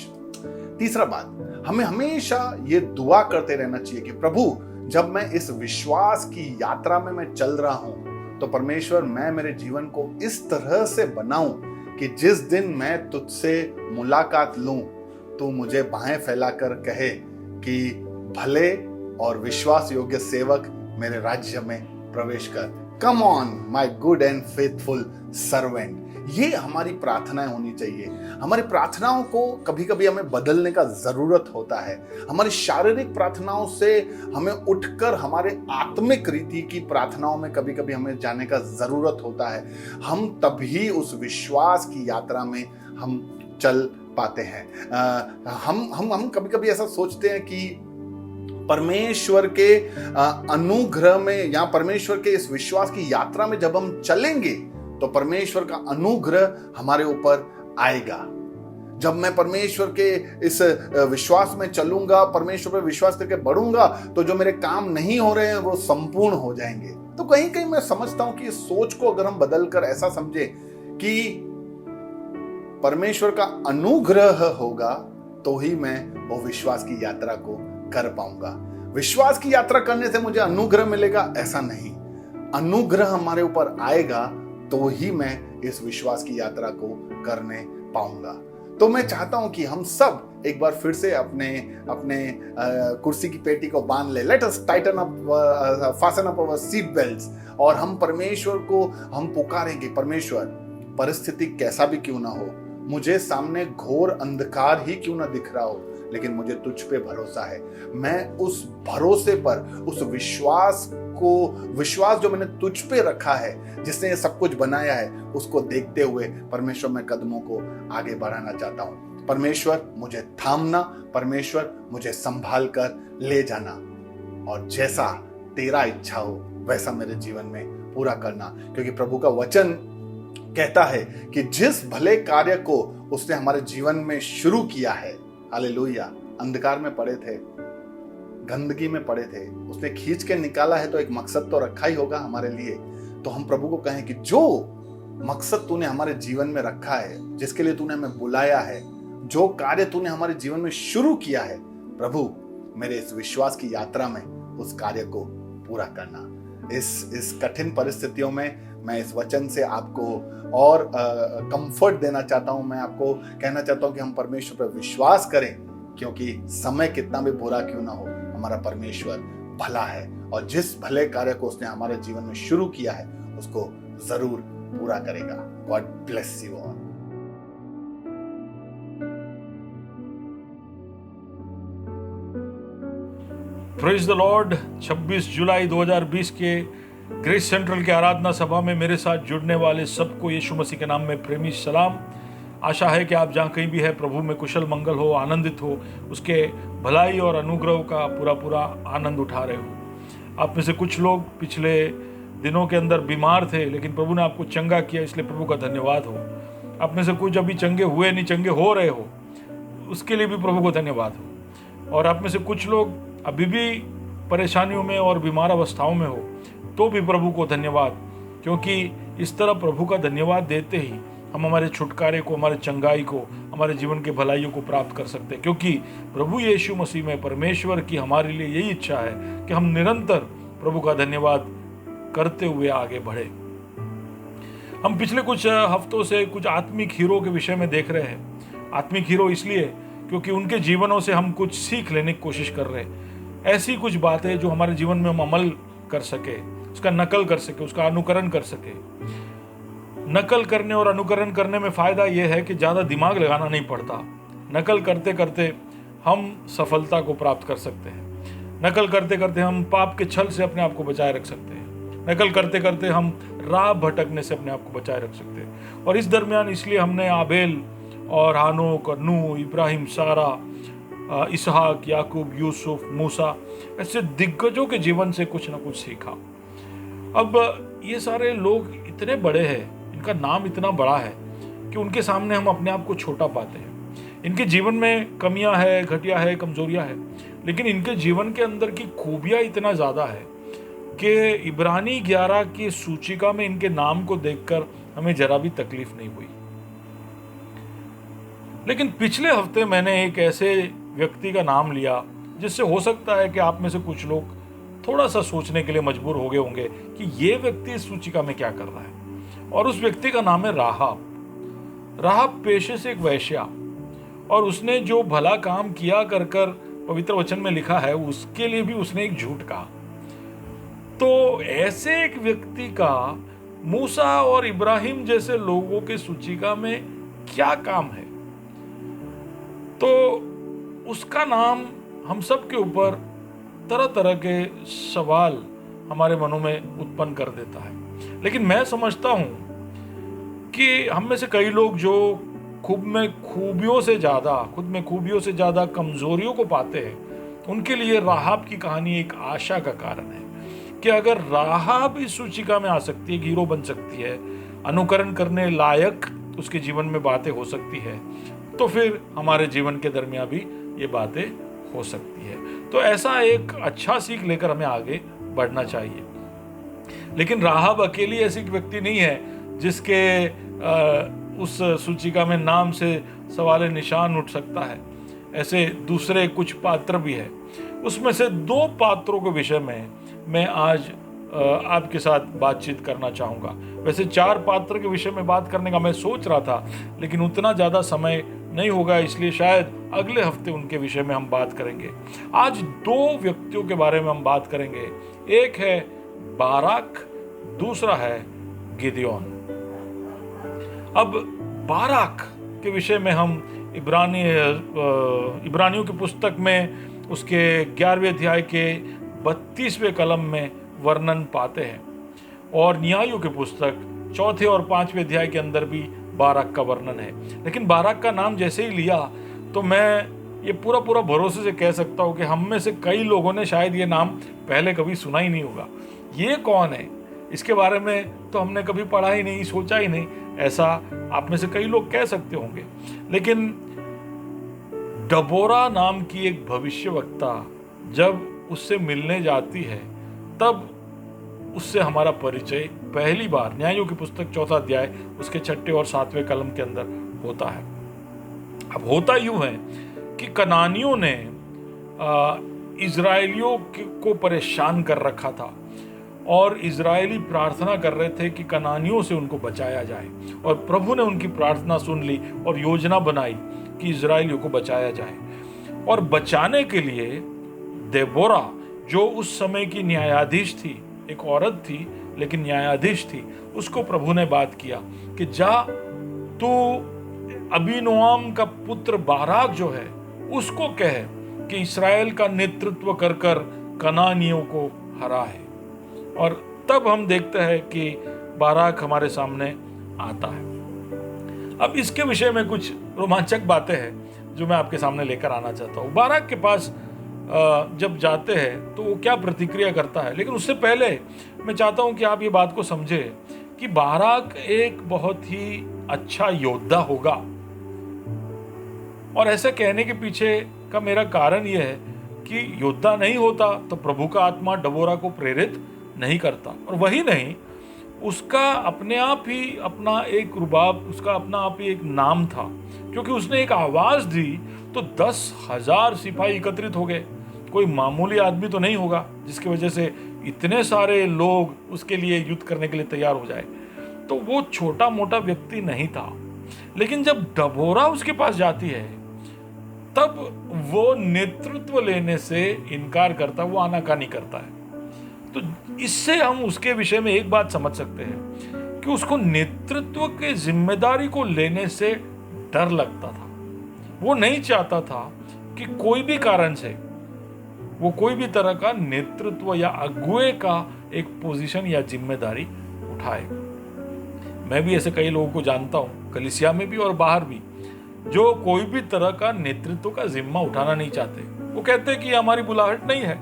तीसरा बात, हमें हमेशा ये दुआ करते रहना चाहिए कि प्रभु, जब मैं इस विश्वास की यात्रा में मैं चल रहा हूं, तो परमेश्वर, मैं मेरे जीवन को इस तरह से बनाऊं कि जिस दिन मैं तुझसे मुलाकात लूं, तो मुझे बाहें फैलाकर कहे कि भले और विश्वास योग्य सेवक मेरे राज्य में प्रवेश कर। Come on my good and faithful servant. ये हमारी प्रार्थनाएं होनी चाहिए। हमारी प्रार्थनाओं को कभी कभी हमें बदलने का जरूरत होता है। हमारी शारीरिक प्रार्थनाओं से हमें उठकर हमारे आत्मिक रीति की प्रार्थनाओं में कभी कभी हमें जाने का जरूरत होता है। हम तभी उस विश्वास की यात्रा में हम चल पाते हैं। हम कभी कभी ऐसा सोचते हैं कि परमेश्वर के अनुग्रह में या परमेश्वर के इस विश्वास की यात्रा में जब हम चलेंगे तो परमेश्वर का अनुग्रह हमारे ऊपर आएगा। जब मैं परमेश्वर के इस विश्वास में चलूंगा, परमेश्वर पर विश्वास करके बढ़ूंगा, तो जो मेरे काम नहीं हो रहे हैं वो संपूर्ण हो जाएंगे। तो कहीं कहीं मैं समझता हूं कि इस सोच को अगर हम बदलकर ऐसा समझे कि परमेश्वर का अनुग्रह होगा तो ही मैं वो विश्वास की यात्रा को कर पाऊंगा। विश्वास की यात्रा करने से मुझे अनुग्रह मिलेगा, ऐसा नहीं। अनुग्रह हमारे ऊपर आएगा तो ही मैं इस विश्वास की यात्रा को करने पाऊंगा। तो मैं चाहता हूं कि हम सब एक बार फिर से अपने कुर्सी की पेटी को बांध ले। Let us tighten up, fasten up our seat belts, और हम परमेश्वर को हम पुकारेंगे, परमेश्वर, परिस्थिति कैसा भी क्यों ना हो, मुझे सामने घोर अंधकार ही क्यों ना दिख रहा हो, लेकिन मुझे तुझ पे भरोसा है। मैं उस भरोसे पर, उस विश्वास जो मैंने तुझ पे रखा है, जिसने ये सब कुछ बनाया है, उसको देखते हुए परमेश्वर, मैं कदमों को आगे बढ़ाना चाहता हूं। परमेश्वर, मुझे थामना, परमेश्वर मुझे संभाल कर ले जाना, और जैसा तेरा इच्छा हो वैसा मेरे जीवन में पूरा करना। क्योंकि प्रभु का वचन कहता है कि जिस भले कार्य को उसने हमारे जीवन में शुरू किया है, हालेलुया, अंधकार में पड़े थे, गंदगी में पड़े थे, उसने खींच के निकाला है, तो एक मकसद तो रखा ही होगा हमारे लिए। तो हम प्रभु को कहें कि जो मकसद तूने हमारे जीवन में रखा है, जिसके लिए तूने हमें बुलाया है, जो कार्य तूने हमारे जीवन में शुरू किया है, प्रभु मेरे इस विश्वास की यात्रा में उस कार्य को पूरा करना। इस कठिन परिस्थितियों में मैं इस वचन से आपको और कंफर्ट देना चाहता हूं। मैं आपको कहना चाहता हूं कि हम परमेश्वर पर विश्वास करें क्योंकि समय कितना भी बुरा क्यों ना हो, हमारा परमेश्वर भला है और जिस भले कार्य को उसने हमारे जीवन में शुरू किया है उसको जरूर पूरा करेगा। God bless you all. Praise the Lord. 26 जुलाई 2020 के ग्रेस सेंट्रल के आराधना सभा में मेरे साथ जुड़ने वाले सबको यीशु मसीह के नाम में प्रेमी सलाम। आशा है कि आप जहाँ कहीं भी है प्रभु में कुशल मंगल हो, आनंदित हो, उसके भलाई और अनुग्रह का पूरा आनंद उठा रहे हो। आप में से कुछ लोग पिछले दिनों के अंदर बीमार थे, लेकिन प्रभु ने आपको चंगा किया, इसलिए प्रभु का धन्यवाद हो। आप में से कुछ अभी चंगे हुए नहीं, चंगे हो रहे हो, उसके लिए भी प्रभु को धन्यवाद हो। और आप में से कुछ लोग अभी भी परेशानियों में और बीमार अवस्थाओं में हो, तो भी प्रभु को धन्यवाद, क्योंकि इस तरह प्रभु का धन्यवाद देते ही हम हमारे छुटकारे को, हमारे चंगाई को, हमारे जीवन के भलाइयों को प्राप्त कर सकते हैं। क्योंकि प्रभु यीशु मसीह में परमेश्वर की हमारे लिए यही इच्छा है कि हम निरंतर प्रभु का धन्यवाद करते हुए आगे बढ़े। हम पिछले कुछ हफ्तों से कुछ आत्मिक हीरो के विषय में देख रहे हैं। आत्मिक हीरो इसलिए क्योंकि उनके जीवनों से हम कुछ सीख लेने की कोशिश कर रहे हैं। ऐसी कुछ बातें जो हमारे जीवन में हम अमल कर सके, उसका नकल कर सके, उसका अनुकरण कर सके। नकल करने और अनुकरण करने में फायदा यह है कि ज़्यादा दिमाग लगाना नहीं पड़ता। नकल करते करते हम सफलता को प्राप्त कर सकते हैं। नकल करते करते हम पाप के छल से अपने आप को बचाए रख सकते हैं। नकल करते करते हम राह भटकने से अपने आप को बचाए रख सकते हैं। और इस दरमियान इसलिए हमने आबेल और हानोक और नूह, इब्राहिम, सारा, इसहाक, याकूब, यूसुफ, मूसा, ऐसे दिग्गजों के जीवन से कुछ ना कुछ सीखा। अब ये सारे लोग इतने बड़े हैं, इनका नाम इतना बड़ा है कि उनके सामने हम अपने आप को छोटा पाते हैं। इनके जीवन में कमियां है, घटिया है, कमजोरियां है, लेकिन इनके जीवन के अंदर की खूबियां इतना ज़्यादा है कि इब्रानी 11 की सूचिका में इनके नाम को देखकर हमें जरा भी तकलीफ नहीं हुई। लेकिन पिछले हफ्ते मैंने एक ऐसे व्यक्ति का नाम लिया जिससे हो सकता है कि आप में से कुछ लोग थोड़ा सा सोचने के लिए मजबूर हो गए होंगे कि ये व्यक्ति इस सूचिका में क्या कर रहा है। और उस व्यक्ति का नाम है राहाब। राहाब पेशे से एक वैश्या, और उसने जो भला काम किया कर पवित्र वचन में लिखा है उसके लिए भी उसने एक झूठ कहा। तो ऐसे एक व्यक्ति का मूसा और इब्राहिम जैसे लोगों के सूचिका में क्या काम है? तो उसका नाम हम सब के ऊपर तरह तरह के सवाल हमारे मनों में उत्पन्न कर देता है। लेकिन मैं समझता हूं कि हम में से कई लोग जो खुद में खूबियों से ज़्यादा कमजोरियों को पाते हैं, उनके लिए राहाब की कहानी एक आशा का कारण है कि अगर राहाब इस सूचिका में आ सकती है, हीरो बन सकती है, अनुकरण करने लायक उसके जीवन में बातें हो सकती है, तो फिर हमारे जीवन के दरमियान भी ये बातें हो सकती है। तो ऐसा एक अच्छा सीख लेकर हमें आगे बढ़ना चाहिए। लेकिन राहाब अकेली ऐसी व्यक्ति नहीं है जिसके उस सूचिका में नाम से सवाल निशान उठ सकता है। ऐसे दूसरे कुछ पात्र भी है। उसमें से 2 पात्रों के विषय में मैं आज आपके साथ बातचीत करना चाहूँगा। वैसे 4 पात्र के विषय में बात करने का मैं सोच रहा था, लेकिन उतना ज़्यादा समय नहीं होगा, इसलिए शायद अगले हफ्ते उनके विषय में हम बात करेंगे। आज 2 व्यक्तियों के बारे में हम बात करेंगे। एक है बाराक, दूसरा है गिदयोन। अब बाराक के विषय में हम इब्रानियों की पुस्तक में उसके 11वें अध्याय के 32वें कलम में वर्णन पाते हैं, और न्यायों की पुस्तक 4 और 5वें अध्याय के अंदर भी बाराक का वर्णन है। लेकिन बाराक का नाम जैसे ही लिया तो मैं ये पूरा भरोसे से कह सकता हूँ कि हम में से कई लोगों ने शायद ये नाम पहले कभी सुना ही नहीं होगा। ये कौन है, इसके बारे में तो हमने कभी पढ़ा ही नहीं, सोचा ही नहीं, ऐसा आप में से कई लोग कह सकते होंगे। लेकिन डबोरा नाम की एक भविष्यवक्ता जब उससे मिलने जाती है, तब उससे हमारा परिचय पहली बार न्यायों की पुस्तक 4 अध्याय उसके 6 और 7वें कलम के अंदर होता है। अब होता यूं है कि कनानियों ने इजरायलियों को परेशान कर रखा था, और इजरायली प्रार्थना कर रहे थे कि कनानियों से उनको बचाया जाए, और प्रभु ने उनकी प्रार्थना सुन ली और योजना बनाई कि इजरायलियों को बचाया जाए। और बचाने के लिए देबोरा, जो उस समय की न्यायाधीश थी, एक औरत थी लेकिन न्यायाधीश थी, उसको प्रभु ने बात किया कि जा, तू अबीनोआम का पुत्र बाराक जो है उसको कह कि इस्राएल का नेतृत्व कर कर कनानियों को हरा है। और तब हम देखते हैं कि बाराक हमारे सामने आता है। अब इसके विषय में कुछ रोमांचक बातें हैं जो मैं आपके सामने लेकर आना चाहता हूँ। बाराक के पास जब जाते हैं तो वो क्या प्रतिक्रिया करता है, लेकिन उससे पहले मैं चाहता हूँ कि आप ये बात को समझे कि बाराक एक बहुत ही अच्छा योद्धा होगा। और ऐसे कहने के पीछे का मेरा कारण यह है कि योद्धा नहीं होता तो प्रभु का आत्मा डबोरा को प्रेरित नहीं करता। और वही नहीं, उसका अपने आप ही अपना एक रुबाब, उसका अपना आप ही एक नाम था, क्योंकि उसने एक आवाज दी तो 10,000 सिपाही एकत्रित हो गए। कोई मामूली आदमी तो नहीं होगा जिसकी वजह से इतने सारे लोग उसके लिए युद्ध करने के लिए तैयार हो जाए। तो वो छोटा मोटा व्यक्ति नहीं था। लेकिन जब डबोरा उसके पास जाती है तब वो नेतृत्व लेने से इनकार करता, वो आनाकानी करता है। तो इससे हम उसके विषय में एक बात समझ सकते हैं कि उसको नेतृत्व की जिम्मेदारी को लेने से डर लगता था। वो नहीं चाहता था कि कोई भी कारण से वो कोई भी तरह का नेतृत्व या अगुए का एक पोजीशन या जिम्मेदारी उठाए। मैं भी ऐसे कई लोगों को जानता हूं, कलीसिया में भी और बाहर भी, जो कोई भी तरह का नेतृत्व का जिम्मा उठाना नहीं चाहते। वो कहते हैं कि हमारी बुलाहट नहीं है।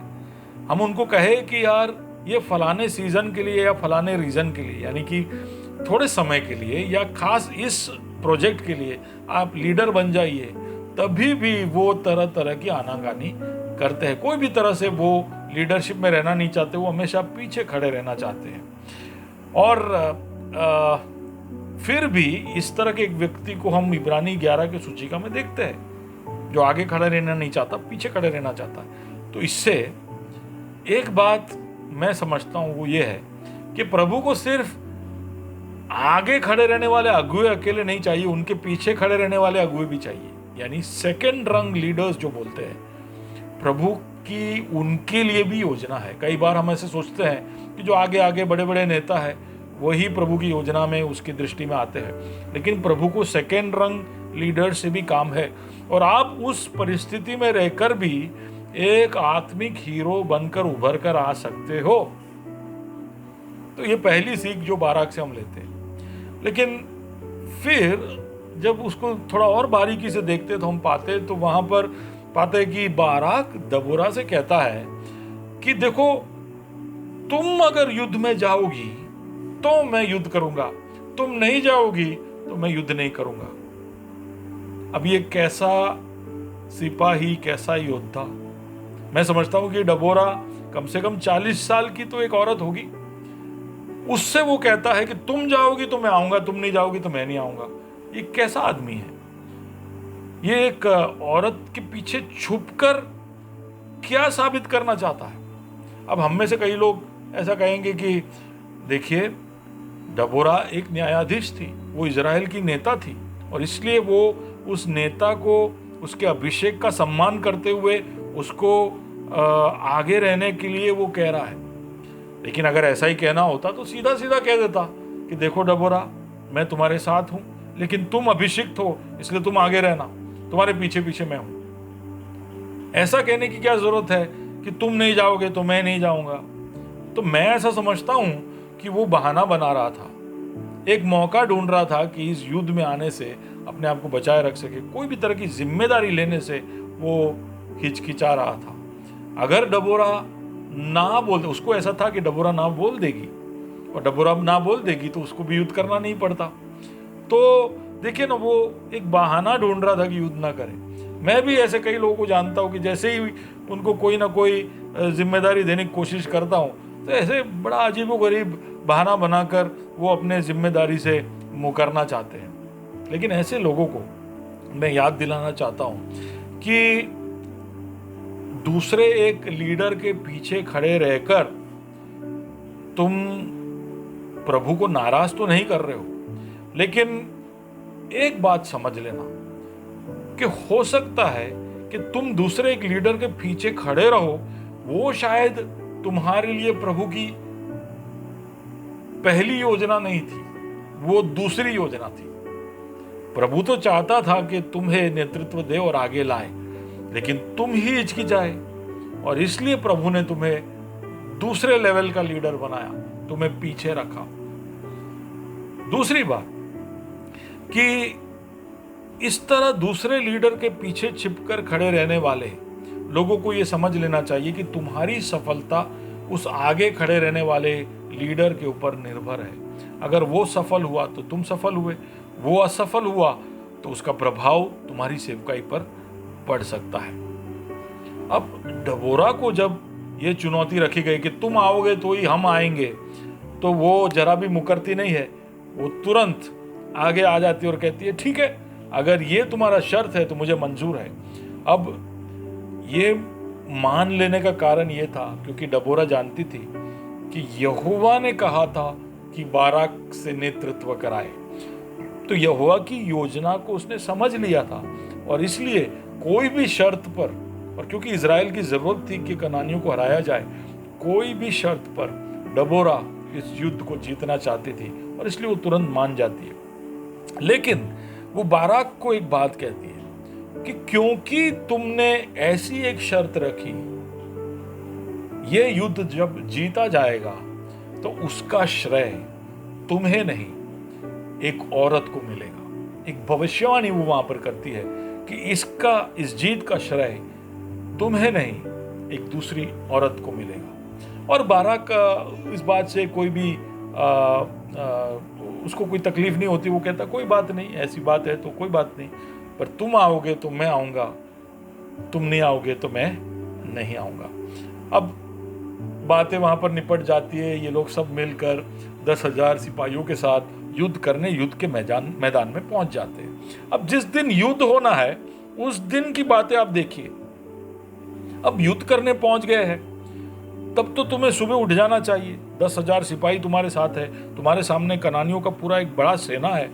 हम उनको कहे कि यार ये फलाने सीजन के लिए या फलाने रीजन के लिए, यानी कि थोड़े समय के लिए या खास इस प्रोजेक्ट के लिए आप लीडर बन जाइए, तभी भी वो तरह तरह की आनाकानी करते हैं। कोई भी तरह से वो लीडरशिप में रहना नहीं चाहते, वो हमेशा पीछे खड़े रहना चाहते हैं। और फिर भी इस तरह के एक व्यक्ति को हम इब्रानी 11 के सूचिका में देखते हैं, जो आगे खड़ा रहना नहीं चाहता, पीछे खड़े रहना चाहता है। तो इससे एक बात मैं समझता हूं वो ये है कि प्रभु को सिर्फ आगे खड़े रहने वाले अगुए अकेले नहीं चाहिए, उनके पीछे खड़े रहने वाले अगुए भी चाहिए, यानी सेकंड रंग लीडर्स जो बोलते हैं। प्रभु की उनके लिए भी योजना है। कई बार हम ऐसे सोचते हैं कि जो आगे आगे बड़े बड़े नेता है वही प्रभु की योजना में, उसकी दृष्टि में आते हैं, लेकिन प्रभु को सेकंड रंग लीडर से भी काम है। और आप उस परिस्थिति में रहकर भी एक आत्मिक हीरो बनकर उभर कर आ सकते हो। तो ये पहली सीख जो बाराक से हम लेते हैं। लेकिन फिर जब उसको थोड़ा और बारीकी से देखते तो हम पाते कि बाराक दबोरा से कहता है कि देखो, तुम अगर युद्ध में जाओगी तो मैं युद्ध करूंगा, तुम नहीं जाओगी तो मैं युद्ध नहीं करूंगा। अब ये कैसा सिपाही, कैसा योद्धा। मैं समझता हूं कि डबोरा कम से कम 40 साल की तो एक औरत होगी। उससे वो कहता है कि तुम जाओगी तो मैं आऊंगा, तुम नहीं जाओगी तो मैं नहीं आऊंगा। ये कैसा आदमी है? ये एक औरत के पीछे छुपकर क्या साबित करना चाहता है? अब हम में से कई लोग ऐसा कहेंगे कि देखिए, डबोरा एक न्यायाधीश थी, वो इजराइल की नेता थी, और इसलिए वो उस नेता को उसके अभिषेक का सम्मान करते हुए उसको आगे रहने के लिए वो कह रहा है। लेकिन अगर ऐसा ही कहना होता तो सीधा सीधा कह देता कि देखो डबोरा, मैं तुम्हारे साथ हूं, लेकिन तुम अभिषिक्त हो इसलिए तुम आगे रहना, तुम्हारे पीछे पीछे मैं हूं। ऐसा कहने की क्या जरूरत है कि तुम नहीं जाओगे तो मैं नहीं जाऊंगा? तो मैं ऐसा समझता हूं कि वो बहाना बना रहा था, एक मौका ढूंढ रहा था कि इस युद्ध में आने से अपने आप को बचाए रख सके। कोई भी तरह की जिम्मेदारी लेने से वो हिचकिचा रहा था। अगर डबोरा ना बोल, उसको ऐसा था कि डबोरा ना बोल देगी, और डबोरा ना बोल देगी तो उसको भी युद्ध करना नहीं पड़ता। तो देखिए ना, वो एक बहाना ढूंढ रहा था कि युद्ध ना करे। मैं भी ऐसे कई लोगों को जानता हूँ कि जैसे ही उनको कोई ना कोई जिम्मेदारी देने की कोशिश करता हूँ तो ऐसे बड़ा अजीबोगरीब बहाना बनाकर वो अपने जिम्मेदारी से मुकरना चाहते हैं। लेकिन ऐसे लोगों को मैं याद दिलाना चाहता हूँ कि दूसरे एक लीडर के पीछे खड़े रहकर तुम प्रभु को नाराज तो नहीं कर रहे हो, लेकिन एक बात समझ लेना कि हो सकता है कि तुम दूसरे एक लीडर के पीछे खड़े रहो, वो शायद तुम्हारे लिए प्रभु की पहली योजना नहीं थी, वो दूसरी योजना थी। प्रभु तो चाहता था कि तुम्हें नेतृत्व दे और आगे लाए, लेकिन तुम ही हिचकिचाए, और इसलिए प्रभु ने तुम्हें दूसरे लेवल का लीडर बनाया, तुम्हें पीछे रखा। दूसरी बात कि इस तरह दूसरे लीडर के पीछे छिपकर खड़े रहने वाले लोगों को यह समझ लेना चाहिए कि तुम्हारी सफलता उस आगे खड़े रहने वाले लीडर के ऊपर निर्भर है। अगर वो सफल हुआ तो तुम सफल हुए, वो असफल हुआ तो उसका प्रभाव तुम्हारी सेवकाई पर पड़ सकता है। अब डबोरा को जब ये चुनौती रखी गई कि तुम आओगे तो ही हम आएंगे, तो वो जरा भी मुकरती नहीं है, वो तुरंत आगे आ जाती है और कहती है ठीक है, अगर ये तुम्हारा शर्त है तो मुझे मंजूर है। अब ये मान लेने का कारण ये था क्योंकि डबोरा जानती थी कि यहोवा ने कहा था कि बाराक से नेतृत्व कराए, तो यहोवा की योजना को उसने समझ लिया था, और इसलिए कोई भी शर्त पर, और क्योंकि इजराइल की जरूरत थी कि कनानियों को हराया जाए, कोई भी शर्त पर डबोरा इस युद्ध को जीतना चाहती थी, और इसलिए वो तुरंत मान जाती है। लेकिन वो बाराक को एक बात कहती है कि क्योंकि तुमने ऐसी एक शर्त रखी, ये युद्ध जब जीता जाएगा तो उसका श्रेय तुम्हें नहीं, एक औरत को मिलेगा। एक भविष्यवाणी वो वहां पर करती है कि इस जीत का श्रेय तुम्हें नहीं, एक दूसरी औरत को मिलेगा। और बाराक इस बात से कोई भी उसको कोई तकलीफ नहीं होती, वो कहता कोई बात नहीं, ऐसी बात है तो कोई बात नहीं, पर तुम आओगे तो मैं आऊंगा, तुम नहीं आओगे तो मैं नहीं आऊंगा। अब बातें वहां पर निपट जाती है, ये लोग सब मिलकर 10,000 सिपाहियों के साथ युद्ध करने युद्ध के मैदान में पहुंच जाते हैं। अब जिस दिन युद्ध होना है उस दिन की बातें आप देखिए। अब युद्ध करने पहुंच गए हैं, तब तो तुम्हें सुबह उठ जाना चाहिए। 10,000 सिपाही तुम्हारे साथ है, तुम्हारे सामने कनानियों का पूरा एक बड़ा सेना है,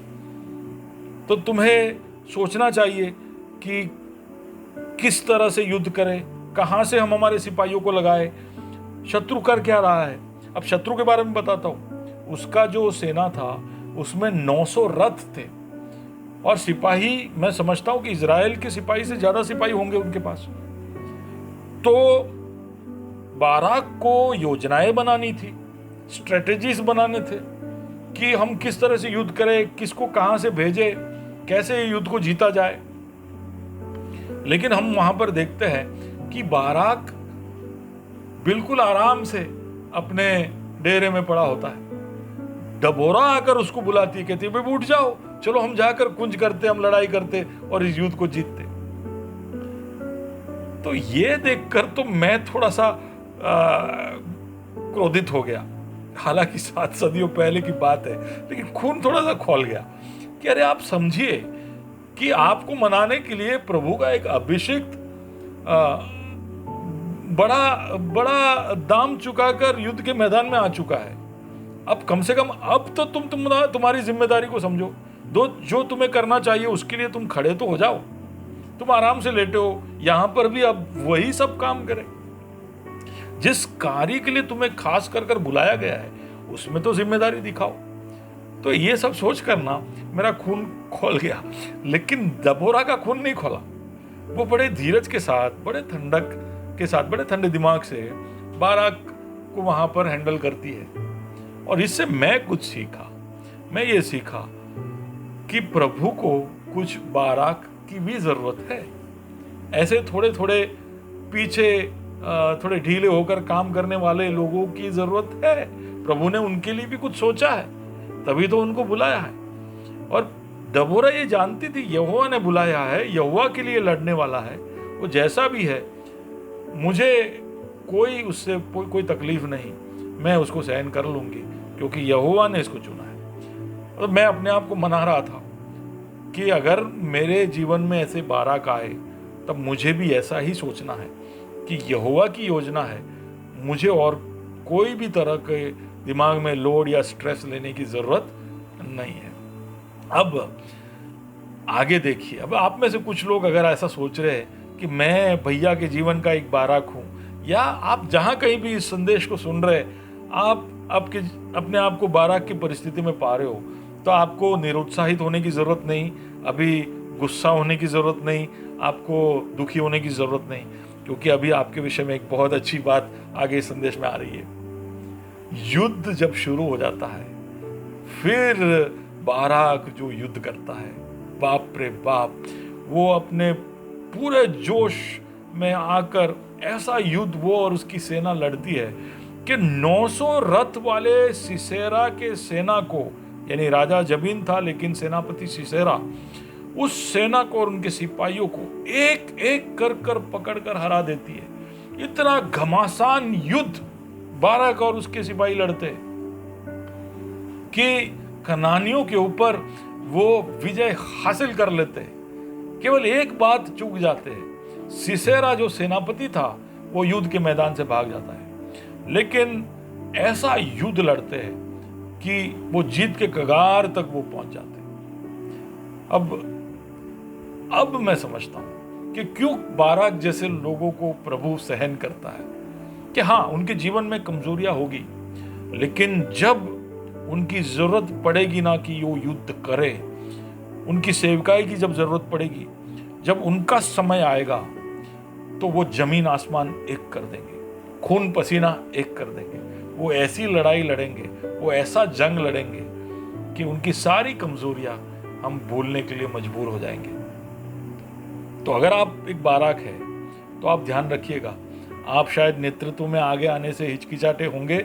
तो तुम्हें सोचना चाहिए कि किस तरह से युद्ध करें, कहां से हम हमारे सिपाहियों को लगाए, शत्रु कर क्या रहा है। अब शत्रु के बारे में बताता हूं। उसका जो सेना था उसमें 900 रथ थे, और सिपाही, मैं समझता हूं कि इजराइल के सिपाही से ज्यादा सिपाही होंगे उनके पास। तो बाराक को योजनाएं बनानी थी, स्ट्रेटेजीज बनाने थे कि हम किस तरह से युद्ध करें, किसको कहां से भेजे, कैसे युद्ध को जीता जाए। लेकिन हम वहां पर देखते हैं कि बाराक बिल्कुल आराम से अपने डेरे में पड़ा होता है। डबोरा आकर उसको बुलाती है, कहती है भाई उठ जाओ, चलो हम जाकर कुंज करते, हम लड़ाई करते और इस युद्ध को जीतते। तो ये देखकर तो मैं थोड़ा सा क्रोधित हो गया। हालांकि 7 सदियों पहले की बात है, लेकिन खून थोड़ा सा खौल गया कि अरे आप समझिए कि आपको मनाने के लिए प्रभु का एक अभिषिक्त बड़ा दाम चुकाकर युद्ध के मैदान में आ चुका है। अब कम से कम अब तो तुम्हारी जिम्मेदारी को समझो, जो तुम्हें करना चाहिए उसके लिए तुम खड़े तो हो जाओ। तुम आराम से लेटे हो, यहां पर भी अब वही सब काम करें। जिस कार्य के लिए तुम्हें खास कर बुलाया गया है उसमें तो जिम्मेदारी दिखाओ। तो ये सब सोच करना मेरा खून खोल गया, लेकिन डबोरा का खून नहीं खोला। वो बड़े धीरज के साथ, बड़े ठंडक के साथ, बड़े ठंडे दिमाग से बाराक को वहां पर हैंडल करती है। और इससे मैं कुछ सीखा। मैं ये सीखा कि प्रभु को कुछ बाराक की भी जरूरत है। ऐसे थोड़े थोड़े पीछे थोड़े ढीले होकर काम करने वाले लोगों की जरूरत है। प्रभु ने उनके लिए भी कुछ सोचा है, तभी तो उनको बुलाया है। और डबोरा ये जानती थी यहोवा ने बुलाया है, यहोवा के लिए लड़ने वाला है, वो जैसा भी है मुझे कोई उससे कोई तकलीफ नहीं, मैं उसको सहन कर लूंगी क्योंकि यहोवा ने इसको चुना है। और मैं अपने आप को मना रहा था कि अगर मेरे जीवन में ऐसे बाराक आए तब मुझे भी ऐसा ही सोचना है कि यहोवा की योजना है, मुझे और कोई भी तरह के दिमाग में लोड या स्ट्रेस लेने की जरूरत नहीं है। अब आगे देखिए, अब आप में से कुछ लोग अगर ऐसा सोच रहे हैं कि मैं भैया के जीवन का एक बाराक हूँ, या आप जहाँ कहीं भी इस संदेश को सुन रहे, आप अपने आप को बाराक की परिस्थिति में पा रहे हो, तो आपको निरुत्साहित होने की ज़रूरत नहीं, अभी गुस्सा होने की ज़रूरत नहीं, आपको दुखी होने की ज़रूरत नहीं, क्योंकि अभी आपके विषय में एक बहुत अच्छी बात आगे इस संदेश में आ रही है। युद्ध जब शुरू हो जाता है, फिर बाराक जो युद्ध करता है, बाप रे बाप, वो अपने पूरे जोश में आकर ऐसा युद्ध वो और उसकी सेना लड़ती है कि 900 रथ वाले सीसेरा के सेना को, यानी राजा जबीन था लेकिन सेनापति सीसेरा, उस सेना को और उनके सिपाहियों को एक एक कर पकड़ कर हरा देती है। इतना घमासान युद्ध बाराक और उसके सिपाही लड़ते कि कनानियों के ऊपर वो विजय हासिल कर लेते। केवल एक बात चूक जाते हैं, सीसेरा जो सेनापति था वो युद्ध के मैदान से भाग जाता है, लेकिन ऐसा युद्ध लड़ते हैं कि वो जीत के कगार तक वो पहुंच जाते हैं। अब मैं समझता हूं कि क्यों बाराक जैसे लोगों को प्रभु सहन करता है, कि हाँ उनके जीवन में कमजोरियां होगी, लेकिन जब उनकी जरूरत पड़ेगी ना कि वो युद्ध करे, उनकी सेवकाई की जब जरूरत पड़ेगी, जब उनका समय आएगा, तो वो जमीन आसमान एक कर देंगे, खून पसीना एक कर देंगे। वो ऐसी लड़ाई लड़ेंगे, वो ऐसा जंग लड़ेंगे कि उनकी सारी कमजोरियां हम भूलने के लिए मजबूर हो जाएंगे। तो अगर आप एक बाराक है तो आप ध्यान रखिएगा, आप शायद नेतृत्व में आगे आने से हिचकिचाते होंगे,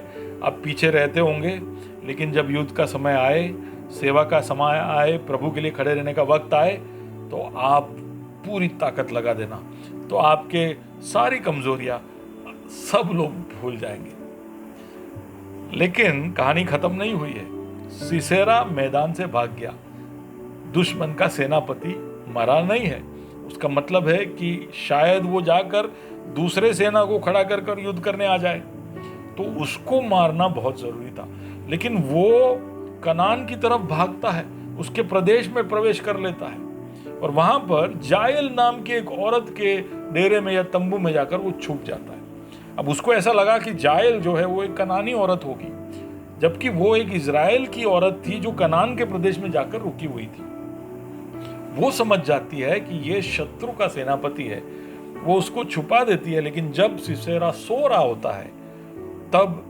आप पीछे रहते होंगे, लेकिन जब युद्ध का समय आए, सेवा का समय आए, प्रभु के लिए खड़े रहने का वक्त आए, तो आप पूरी ताकत लगा देना, तो आपके सारी कमजोरियां सब लोग भूल जाएंगे। लेकिन कहानी खत्म नहीं हुई है। सीसेरा मैदान से भाग गया, दुश्मन का सेनापति मरा नहीं है। उसका मतलब है कि शायद वो जाकर दूसरे सेना को खड़ा कर युद्ध करने आ जाए, तो उसको मारना बहुत जरूरी था। लेकिन वो कनान की तरफ भागता है, उसके प्रदेश में प्रवेश कर लेता है, और वहां पर जायल नाम की एक औरत के डेरे में या तंबू में जाकर वो छुप जाता है। अब उसको ऐसा लगा कि जायल जो है वो एक कनानी औरत होगी, जबकि वो एक इजराइल की औरत थी जो कनान के प्रदेश में जाकर रुकी हुई थी। वो समझ जाती है कि ये शत्रु का सेनापति है, वो उसको छुपा देती है, लेकिन जब सीसेरा सो रहा होता है तब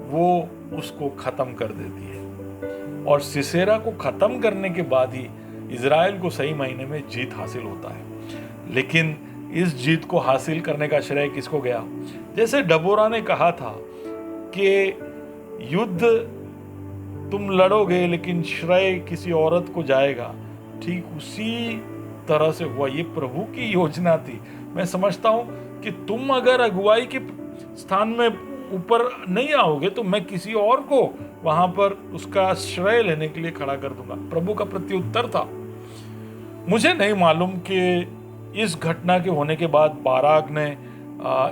वो उसको खत्म कर देती है। और सीसेरा को खत्म करने के बाद ही इजराइल को सही मायने में जीत हासिल होता है। लेकिन इस जीत को हासिल करने का श्रेय किसको गया? जैसे डबोरा ने कहा था कि युद्ध तुम लड़ोगे लेकिन श्रेय किसी औरत को जाएगा, ठीक उसी तरह से हुआ। ये प्रभु की योजना थी। मैं समझता हूं कि तुम अगर अगुवाई के स्थान में ऊपर नहीं आओगे तो मैं किसी और को वहां पर उसका श्रेय लेने के लिए खड़ा कर दूंगा। प्रभु का प्रत्युत्तर था। मुझे नहीं मालूम कि इस घटना के होने के बाद बाराक ने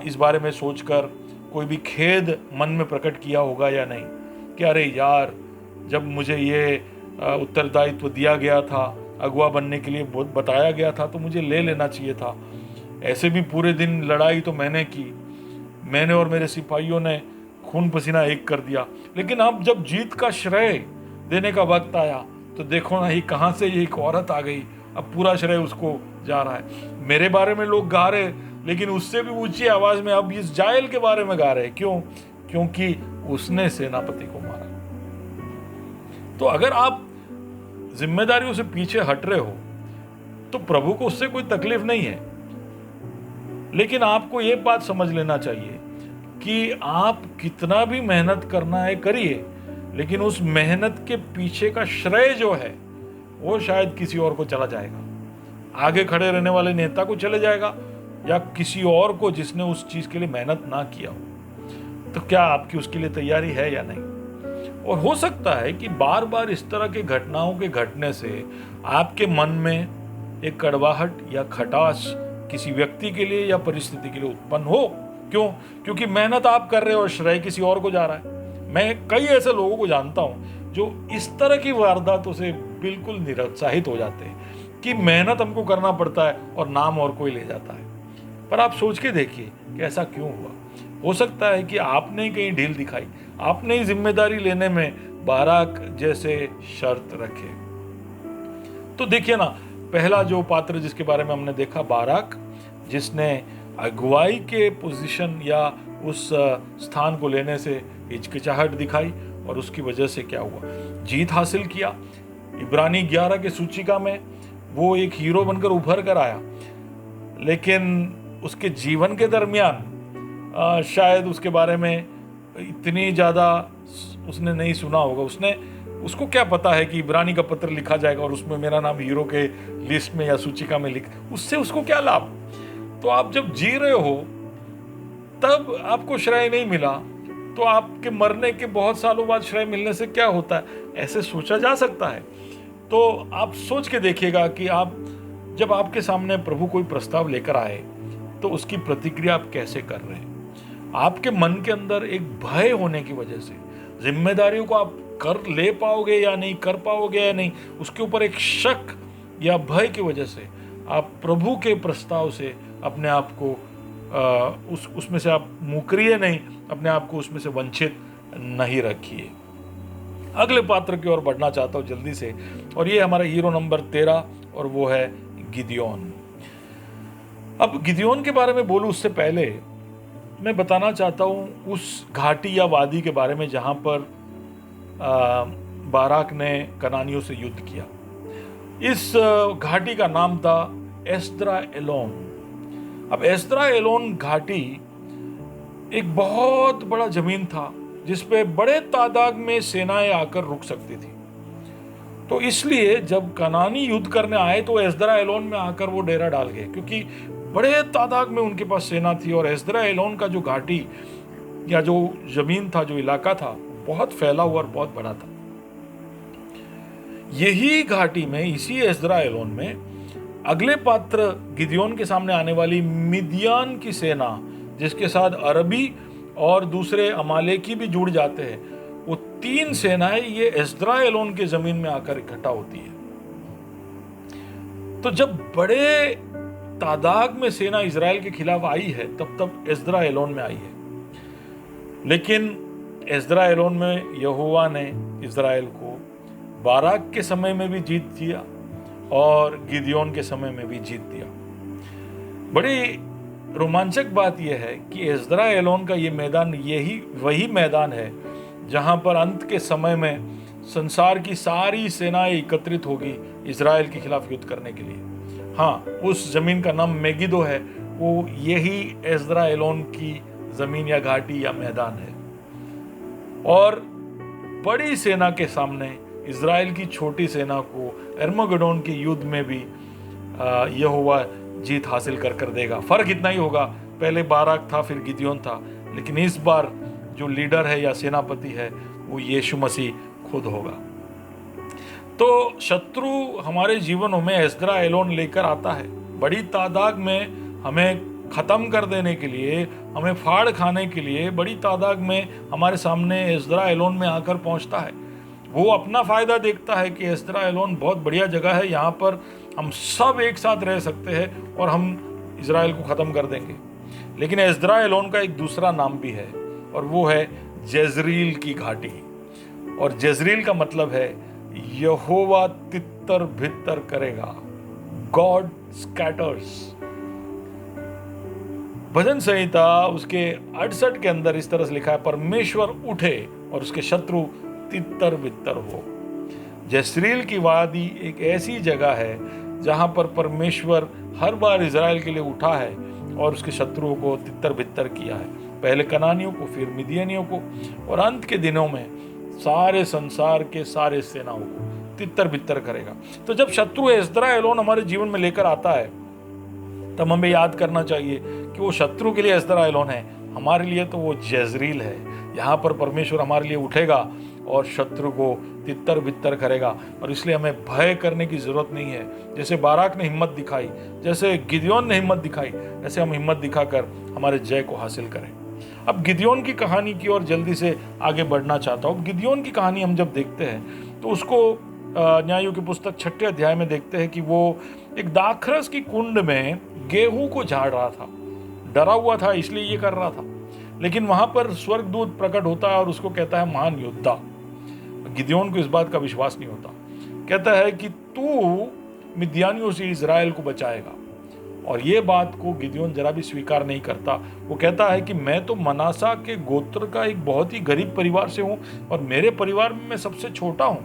इस बारे में सोचकर कोई भी खेद मन में प्रकट किया होगा या नहीं, कि अरे यार, जब मुझे ये उत्तरदायित्व दिया गया था, अगुआ बनने के लिए बताया गया था, तो मुझे ले लेना चाहिए था। ऐसे भी पूरे दिन लड़ाई तो मैंने की, मैंने और मेरे सिपाहियों ने खून पसीना एक कर दिया, लेकिन अब जब जीत का श्रेय देने का वक्त आया तो देखो ना, ही कहाँ से ये एक औरत आ गई, अब पूरा श्रेय उसको जा रहा है। मेरे बारे में लोग गा रहे, लेकिन उससे भी ऊंची आवाज में अब इस जायल के बारे में गा रहे। क्यों? क्योंकि उसने सेनापति को मारा। तो अगर आप जिम्मेदारियों से पीछे हट रहे हो तो प्रभु को उससे कोई तकलीफ नहीं है, लेकिन आपको ये बात समझ लेना चाहिए कि आप कितना भी मेहनत करना है करिए, लेकिन उस मेहनत के पीछे का श्रेय जो है वो शायद किसी और को चला जाएगा। आगे खड़े रहने वाले नेता को चले जाएगा, या किसी और को जिसने उस चीज के लिए मेहनत ना किया हो। तो क्या आपकी उसके लिए तैयारी है या नहीं? और हो सकता है कि बार बार इस तरह के घटनाओं के घटने से आपके मन में एक कड़वाहट या खटास किसी व्यक्ति के लिए या परिस्थिति के लिए उत्पन्न हो। क्यों? क्योंकि मेहनत आप कर रहे हो और श्रेय किसी और को जा रहा है। मैं कई ऐसे लोगों को जानता हूं जो इस तरह की वारदातों से बिल्कुल निरुत्साहित हो जाते हैं कि मेहनत हमको करना पड़ता है और नाम और कोई ले जाता है। पर आप सोच के देखिए कि ऐसा क्यों हुआ। हो सकता है कि आपने कहीं ढील दिखाई, आपने ही जिम्मेदारी लेने में बाराक जैसे शर्त रखे। तो देखिए ना, पहला जो पात्र जिसके बारे में हमने देखा, बाराक, जिसने अगुवाई के पोजीशन या उस स्थान को लेने से हिचकिचाहट दिखाई, और उसकी वजह से क्या हुआ, जीत हासिल किया। इब्रानी 11 के सूचिका में वो एक हीरो बनकर उभर कर आया, लेकिन उसके जीवन के दरमियान शायद उसके बारे में इतनी ज़्यादा उसने नहीं सुना होगा। उसको क्या पता है कि इब्रानी का पत्र लिखा जाएगा और उसमें मेरा नाम हीरो के लिस्ट में या सूचिका में उससे उसको क्या लाभ। तो आप जब जी रहे हो तब आपको श्रेय नहीं मिला, तो आपके मरने के बहुत सालों बाद श्रेय मिलने से क्या होता है, ऐसे सोचा जा सकता है। तो आप सोच के देखिएगा कि आप जब आपके सामने प्रभु कोई प्रस्ताव लेकर आए तो उसकी प्रतिक्रिया आप कैसे कर रहे हैं। आपके मन के अंदर एक भय होने की वजह से जिम्मेदारियों को आप कर ले पाओगे या नहीं, कर पाओगे या नहीं, उसके ऊपर एक शक या भय की वजह से आप प्रभु के प्रस्ताव से अपने आप को उसमें से आप मुकरिए नहीं, अपने आप को उसमें से वंचित नहीं रखिए। अगले पात्र की ओर बढ़ना चाहता हूँ जल्दी से, और ये हमारा हीरो नंबर 13, और वो है गिदियोन। अब गिदियोन के बारे में बोलूं उससे पहले मैं बताना चाहता हूं उस घाटी या वादी के बारे में जहां पर बाराक ने कनानियों से युद्ध किया। इस घाटी का नाम था एस्द्रा एलोन। अब एस्द्रा एलोन घाटी एक बहुत बड़ा जमीन था जिस पे बड़े तादाद में सेनाएं आकर रुक सकती थी। तो इसलिए जब कनानी युद्ध करने आए तो एस्द्रा एलोन में आकर वो डेरा डाल गए, क्योंकि बड़े तादाद में उनके पास सेना थी। और एस्द्रा एलोन का जो घाटी या जो जमीन था, जो इलाका था, बहुत फैला हुआ और बहुत बड़ा था। यही घाटी में, इसी एस्द्रा एलोन में, अगले पात्र गिदियोन के सामने आने वाली मिदियान की सेना, जिसके साथ अरबी और दूसरे अमालेकी भी जुड़ जाते हैं, वो 3 सेनाएं ये एस्द्रा एलोन के जमीन में आकर इकट्ठा होती है। तो जब बड़े तादाद में सेना इजराइल के खिलाफ आई है तब एस्द्रा एलोन में आई है। लेकिन एस्द्रा एलोन में यहोवा ने इजराइल को बाराक के समय में भी जीत दिया और गिदियोन के समय में भी जीत दिया। बड़ी रोमांचक बात यह है कि एस्द्रा एलोन का ये मैदान वही मैदान है जहां पर अंत के समय में संसार की सारी सेनाएं एकत्रित होगी इजराइल के खिलाफ युद्ध करने के लिए। हाँ, उस जमीन का नाम मेगिदो है, वो यही एस्द्रा एलोन की जमीन या घाटी या मैदान है। और बड़ी सेना के सामने इजराइल की छोटी सेना को अर्मगेडोन के युद्ध में भी यहोवा जीत हासिल कर देगा। फर्क इतना ही होगा, पहले बाराक था फिर गिदियोन था, लेकिन इस बार जो लीडर है या सेनापति है वो यीशु मसीह खुद होगा। तो शत्रु हमारे जीवनों में एस्द्रा एलोन लेकर आता है, बड़ी तादाद में हमें खत्म कर देने के लिए, हमें फाड़ खाने के लिए बड़ी तादाद में हमारे सामने एस्द्रा एलोन में आकर पहुंचता है। वो अपना फायदा देखता है कि एस्द्रा एलोन बहुत बढ़िया जगह है, यहाँ पर हम सब एक साथ रह सकते हैं और हम इजराइल को ख़त्म कर देंगे। लेकिन एस्द्रा एलोन का एक दूसरा नाम भी है और वो है जेजरील की घाटी। और जेजरील का मतलब है यहोवा तितर भितर करेगा, गॉड स्कैटर्स। भजन संहिता उसके 68 के अंदर इस तरह से लिखा है, परमेश्वर उठे और उसके शत्रु तितर बितर हो। जेजरील की वादी एक ऐसी जगह है जहां पर परमेश्वर हर बार इजराइल के लिए उठा है और उसके शत्रुओं को तितर बितर किया है, पहले कनानियों को, फिर मिदियानियों को, और अंत के दिनों में सारे संसार के सारे सेनाओं को तितर बितर करेगा। तो जब शत्रु एस्द्रा एलोन हमारे जीवन में लेकर आता है तब हमें याद करना चाहिए कि वो शत्रु के लिए एस्द्रा एलोन है, हमारे लिए तो वो जेजरील है। यहाँ पर परमेश्वर हमारे लिए उठेगा और शत्रु को तितर बितर करेगा, और इसलिए हमें भय करने की जरूरत नहीं है। जैसे बाराक ने हिम्मत दिखाई, जैसे गिदियोन ने हिम्मत दिखाई, ऐसे हम हिम्मत दिखाकर हमारे जय को हासिल करें। अब गिदियोन की कहानी की ओर जल्दी से आगे बढ़ना चाहता हूँ। गिदियोन की कहानी हम जब देखते हैं तो उसको न्यायों की पुस्तक 6 अध्याय में देखते हैं कि वो एक दाखरस की कुंड में गेहूं को झाड़ रहा था। डरा हुआ था इसलिए ये कर रहा था। लेकिन वहां पर स्वर्गदूत प्रकट होता है और उसको कहता है महान योद्धा। गिदयोन को इस बात का विश्वास नहीं होता। कहता है कि तू मिद्यानियों से इजराइल को बचाएगा। और ये बात को गिदयोन जरा भी स्वीकार नहीं करता। वो कहता है कि मैं तो मनासा के गोत्र का एक बहुत ही गरीब परिवार से हूं और मेरे परिवार में मैं सबसे छोटा हूं।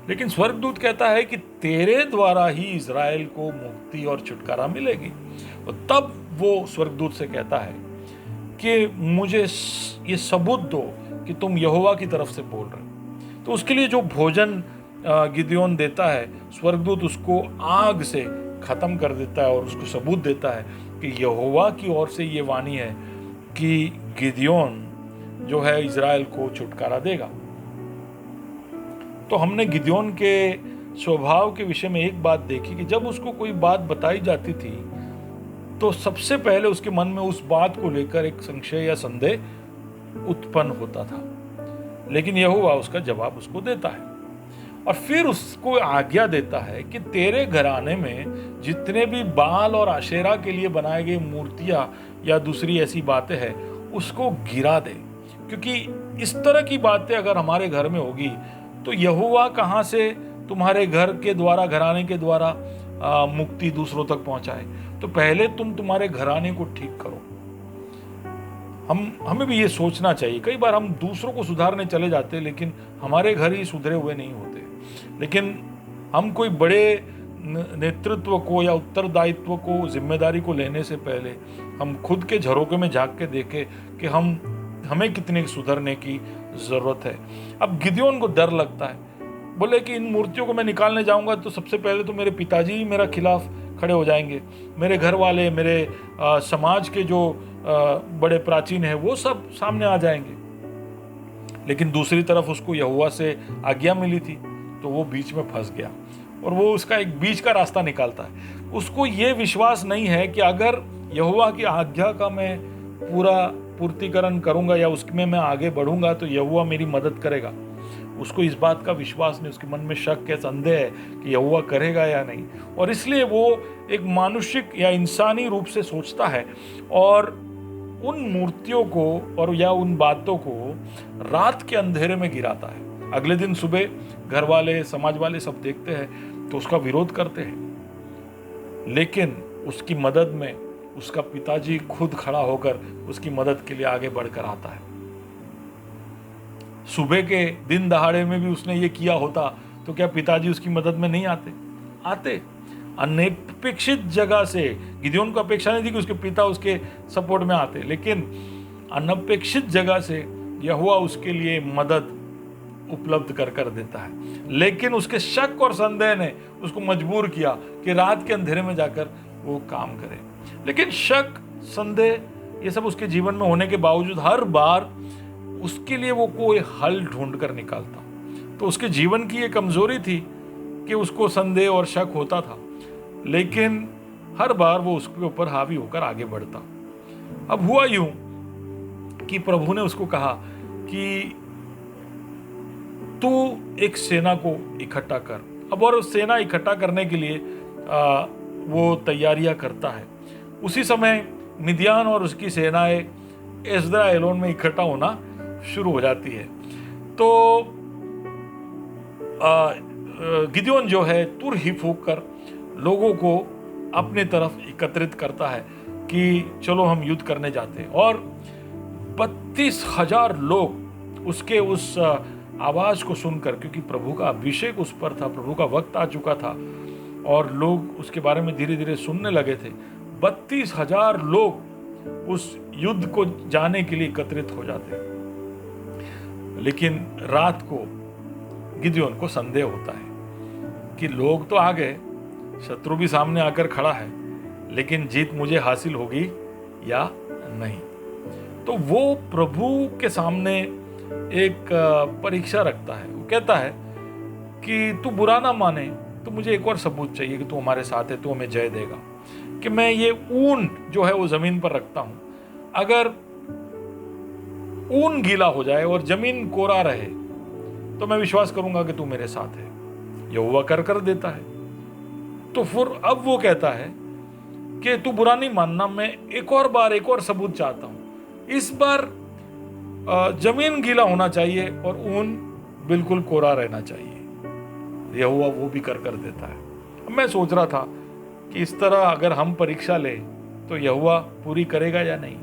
लेकिन स्वर्गदूत कहता है कि तेरे द्वारा ही इजराइल को मुक्ति और छुटकारा मिलेगी। और तब वो स्वर्गदूत से कहता है कि मुझे ये सबूत दो कि तुम यहोवा की तरफ से बोल रहे हो। तो उसके लिए जो भोजन गिदयोन देता है, स्वर्गदूत उसको आग से खत्म कर देता है और उसको सबूत देता है कि यहोवा की ओर से ये वाणी है कि गिदयोन जो है इजराइल को छुटकारा देगा। तो हमने गिदयोन के स्वभाव के विषय में एक बात देखी कि जब उसको कोई बात बताई जाती थी तो सबसे पहले उसके मन में उस बात को लेकर एक संशय या संदेह उत्पन्न होता था। लेकिन यहोवा उसका जवाब उसको देता है और फिर उसको आज्ञा देता है कि तेरे घराने में जितने भी बाल और आशेरा के लिए बनाए गए मूर्तियां या दूसरी ऐसी बातें हैं उसको गिरा दे। क्योंकि इस तरह की बातें अगर हमारे घर में होगी तो यहोवा कहाँ से तुम्हारे घर के द्वारा, घराने के द्वारा मुक्ति दूसरों तक पहुंचाए। तो पहले तुम तुम्हारे घराने को ठीक करो। हमें भी ये सोचना चाहिए। कई बार हम दूसरों को सुधारने चले जाते हैं लेकिन हमारे घर ही सुधरे हुए नहीं होते। लेकिन हम कोई बड़े नेतृत्व को या उत्तरदायित्व को, जिम्मेदारी को लेने से पहले हम खुद के झरोखे में झांक के देखें कि हमें कितने सुधरने की जरूरत है। अब गिदयोन को डर लगता है, बोले कि इन मूर्तियों को मैं निकालने जाऊंगा तो सबसे पहले तो मेरे पिताजी ही मेरा खिलाफ खड़े हो जाएंगे, मेरे घर वाले, मेरे समाज के जो बड़े प्राचीन हैं वो सब सामने आ जाएंगे। लेकिन दूसरी तरफ उसको यहोवा से आज्ञा मिली थी तो वो बीच में फंस गया और वो उसका एक बीच का रास्ता निकालता है। उसको ये विश्वास नहीं है कि अगर यहोवा की आज्ञा का मैं पूरा पूर्तिकरण करूंगा या उसमें मैं आगे बढ़ूंगा तो यहोवा मेरी मदद करेगा। उसको इस बात का विश्वास नहीं, उसके मन में शक है, संदेह है कि यहोवा करेगा या नहीं। और इसलिए वो एक मानुषिक या इंसानी रूप से सोचता है और उन मूर्तियों को और या उन बातों को रात के अंधेरे में गिराता है। अगले दिन सुबह घर वाले, समाज वाले सब देखते हैं तो उसका विरोध करते हैं। लेकिन उसकी मदद में उसका पिताजी खुद खड़ा होकर उसकी मदद के लिए आगे बढ़कर आता है। सुबह के दिन दहाड़े में भी उसने ये किया होता तो क्या पिताजी उसकी मदद में नहीं आते? अनपेक्षित जगह से, गिदयोन को अपेक्षा नहीं थी कि उसके पिता उसके सपोर्ट में आते, लेकिन अनपेक्षित जगह से यहोवा उसके लिए मदद उपलब्ध कर देता है। लेकिन उसके शक और संदेह ने उसको मजबूर किया कि रात के अंधेरे में जाकर वो काम करे। लेकिन शक, संदेह ये सब उसके जीवन में होने के बावजूद हर बार उसके लिए वो कोई हल ढूंढ कर निकालता। तो उसके जीवन की ये कमजोरी थी कि उसको संदेह और शक होता था, लेकिन हर बार वो उसके ऊपर हावी होकर आगे बढ़ता। अब हुआ यूं कि प्रभु ने उसको कहा कि तू एक सेना को इकट्ठा कर। अब और सेना इकट्ठा करने के लिए वो तैयारियां करता है। उसी समय मिद्यान और उसकी सेनाएं एस्राएलोन में इकट्ठा होना शुरू हो जाती है। तो गिदयोन जो है तुर ही फूंक कर लोगों को अपने तरफ एकत्रित करता है कि चलो हम युद्ध करने जाते हैं। और 32,000 लोग उसके उस आवाज को सुनकर, क्योंकि प्रभु का अभिषेक उस पर था, प्रभु का वक्त आ चुका था और लोग उसके बारे में धीरे धीरे सुनने लगे थे, 32,000 लोग उस युद्ध को जाने के लिए एकत्रित हो जाते। लेकिन रात को गिदयोन को संदेह होता है कि लोग तो आ गए, शत्रु भी सामने आकर खड़ा है, लेकिन जीत मुझे हासिल होगी या नहीं। तो वो प्रभु के सामने एक परीक्षा रखता है। वो कहता है कि तू बुरा ना माने तो मुझे एक और सबूत चाहिए कि तू हमारे साथ है, तू हमें जय देगा। कि मैं ये ऊन जो है वो जमीन पर रखता हूं, अगर ऊन गीला हो जाए और जमीन कोरा रहे तो मैं विश्वास करूंगा कि तू मेरे साथ है। यहोवा कर देता है। तो फिर अब वो कहता है कि तू बुरा नहीं मानना, मैं एक और सबूत चाहता हूँ। इस बार जमीन गीला होना चाहिए और ऊन बिल्कुल कोरा रहना चाहिए। यहोवा वो भी कर देता है। मैं सोच रहा था कि इस तरह अगर हम परीक्षा लें तो यहोवा पूरी करेगा या नहीं,